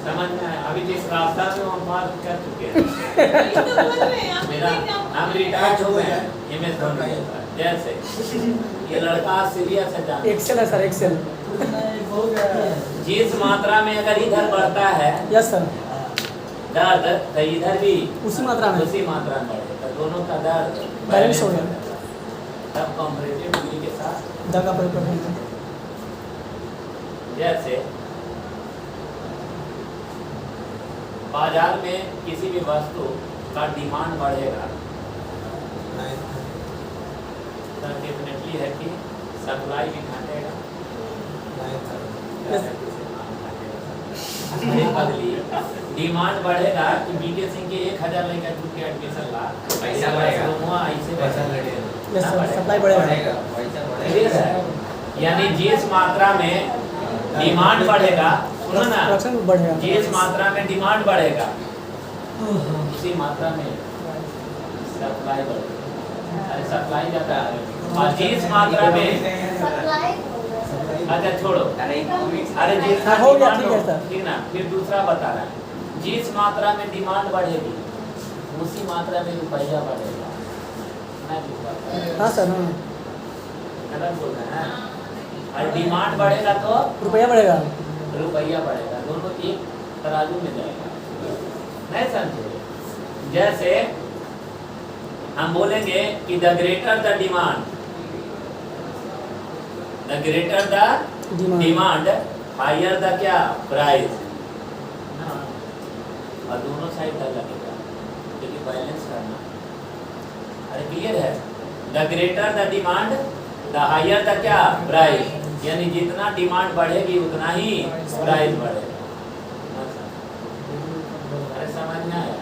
समझ में आया? अभी जिस रास्ता में हम पार कर चुके हैं, वही तो बोल रहे हैं, आप मेरा क्या हम रिटायर्ड हो गए हैं MS धोनी जैसे। ये लड़का सीरियस है जान, एक्सेल है सर, एक्सेल। बहुत जिस मात्रा में अगर इधर बढ़ता है यस सर, दर्द, तो इधर भी उसी मात्रा में उसी मात्रा में बढ़े, तो दोनों का दर्द बैलेंस हो गया। तब कॉम्परेटिव डिग्री के साथ जगह पर पढ़ेंगे। जैसे बाजार में किसी भी वस्तु का डिमांड बढ़ेगा डेफिनेटली है कि सप्लाई भी घटेगा। अरे बदली डिमांड बढ़ेगा कि बीके सिंह के 1000 लड़का टूट के एडमिशन ला, पैसा बढ़ेगा। ऐसे पैसा बढ़ेगा। यस सर, सप्लाई बढ़ेगा। पैसा क्लियर बढ़ेगा। है? यानी जिस मात्रा में डिमांड बढ़ेगा, सुनो ना, प्रोडक्शन बढ़ेगा। जिस मात्रा में डिमांड बढ़ेगा उसी मात्रा में सप्लाई बढ़ेगा। अरे सप्लाई ज्यादा है और जिस मात्रा में, सप्लाई अच्छा छोड़ो, अरे अरे जितना हाँ, हो गया, डिमांड ठीक है हो, सर। ठीक ना, फिर दूसरा बता रहा है, जिस मात्रा में डिमांड बढ़ेगी उसी मात्रा में रुपया बढ़ेगा। मैं भी बात कर रहा हूँ। हाँ सर, हाँ गलत बोल रहे हैं? और डिमांड बढ़ेगा तो रुपया बढ़ेगा। रुपया बढ़ेगा, दोनों एक तराजू में जाएगा। नहीं समझे? जैसे हम बोलेंगे कि the greater the demand, the greater the demand higher the क्या प्राइस, और दोनों साइड का लगेगा क्योंकि बैलेंस करना। अरे क्लियर है? The greater the demand the higher the क्या प्राइस, यानी जितना डिमांड बढ़ेगी उतना ही प्राइस बढ़ेगा। अरे समझ में आया?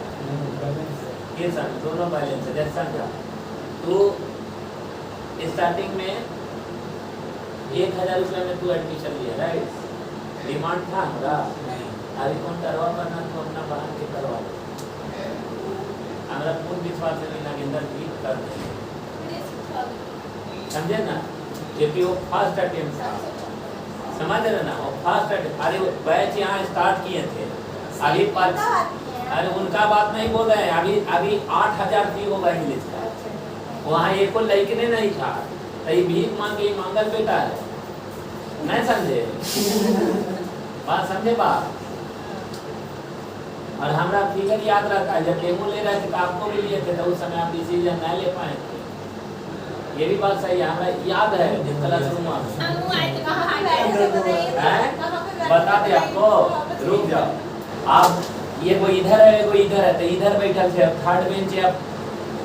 ये समझ, दोनों बैलेंस है। जैसे समझा तो स्टार्टिंग में 1000 रुपये में तू एडमिशन लिया, राइट? डिमांड था हमारा, अभी कौन करवा करना तो अपना बना के करवा दे। हमारा पूर्ण विश्वास है नागेंद्र भी कर देंगे, समझे ना? क्योंकि वो फर्स्ट अटेम्प्ट था, समझ रहे ना? वो फर्स्ट अटेम्प्ट। अरे वो बैच यहाँ स्टार्ट किए थे अभी अरे उनका बात नहीं बोल रहे हैं, अभी 8000 फी होगा इंग्लिश का। वहाँ एक को लड़के नहीं था, तो भीख मांगे मंगल बेटा है, नहीं समझे? बात समझे बात? और हमारा फिगर याद रहता है, जब डेमो ले रहे थे तो आपको भी लिए थे, तो उस समय आप डिसीजन नहीं ले पाए थे। ये भी बात सही है, हमारा याद है जिस क्लासरूम में बता दे आपको। रुक जाओ, आप ये वो इधर है, वो इधर है, तो इधर बैठल थे, थर्ड बेंच है,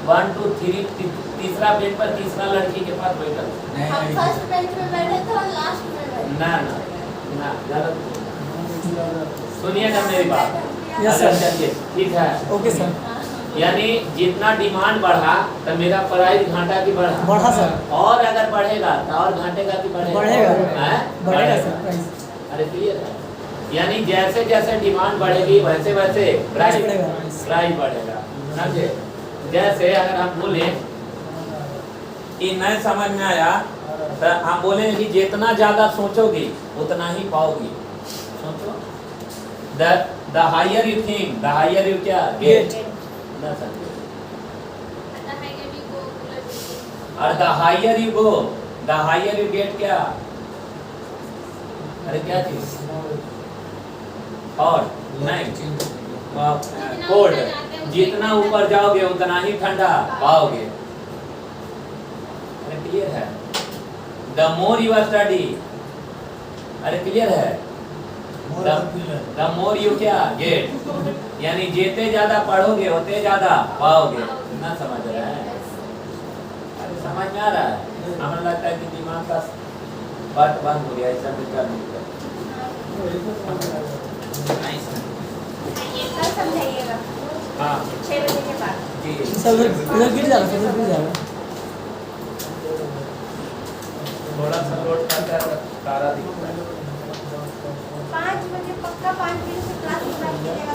1 2 3 तीसरा बेंच पर तीसरा लड़की के पास बैठल थे। हम फर्स्ट बेंच में बैठे थे और लास्ट में बैठे। ना ना ना, गलत। सुनिए ना मेरी बात। यस अगर सर। चलिए ठीक है, ओके सर। यानी जितना डिमांड बढ़ा तो मेरा प्राइस घाटा की बढ़ा, बढ़ा सर। और अगर बढ़ेगा तो और घाटे का भी बढ़ेगा, बढ़ेगा। हैं? बढ़ेगा सर प्राइस। अरे क्लियर है? यानी जैसे जैसे डिमांड बढ़ेगी वैसे वैसे प्राइस बढ़ेगा। प्राइस बढ़ेगा, समझे? जैसे अगर हम बोले कि नहीं समझ में आया तो हम बोले कि जितना ज्यादा सोचोगे उतना ही पाओगे। सोचो, the higher you think, the higher you क्या get, ना समझे? और the higher you go, the higher you get क्या? अरे क्या चीज? और नहीं कोल्ड, जितना ऊपर जाओगे उतना ही ठंडा पाओगे। अरे क्लियर है? द मोर यू स्टडी, अरे क्लियर है? द मोर यू क्या गेट, यानी जितने ज्यादा पढ़ोगे उतने ज्यादा पाओगे। ना समझ रहा है? अरे समझ में आ रहा है? हमें लगता है कि दिमाग का बात बंद हो गया, ऐसा भी कर नहीं है। ये कल समझाइएगा हाँ 6 बजे के बाद। जी, सर उधर गिर जाएगा, सर उधर गिर जाएगा। थोड़ा सा लोड करता है, तारा दिखता है। 5 बजे पक्का 5 बजे से क्लास स्टार्ट कीजिएगा।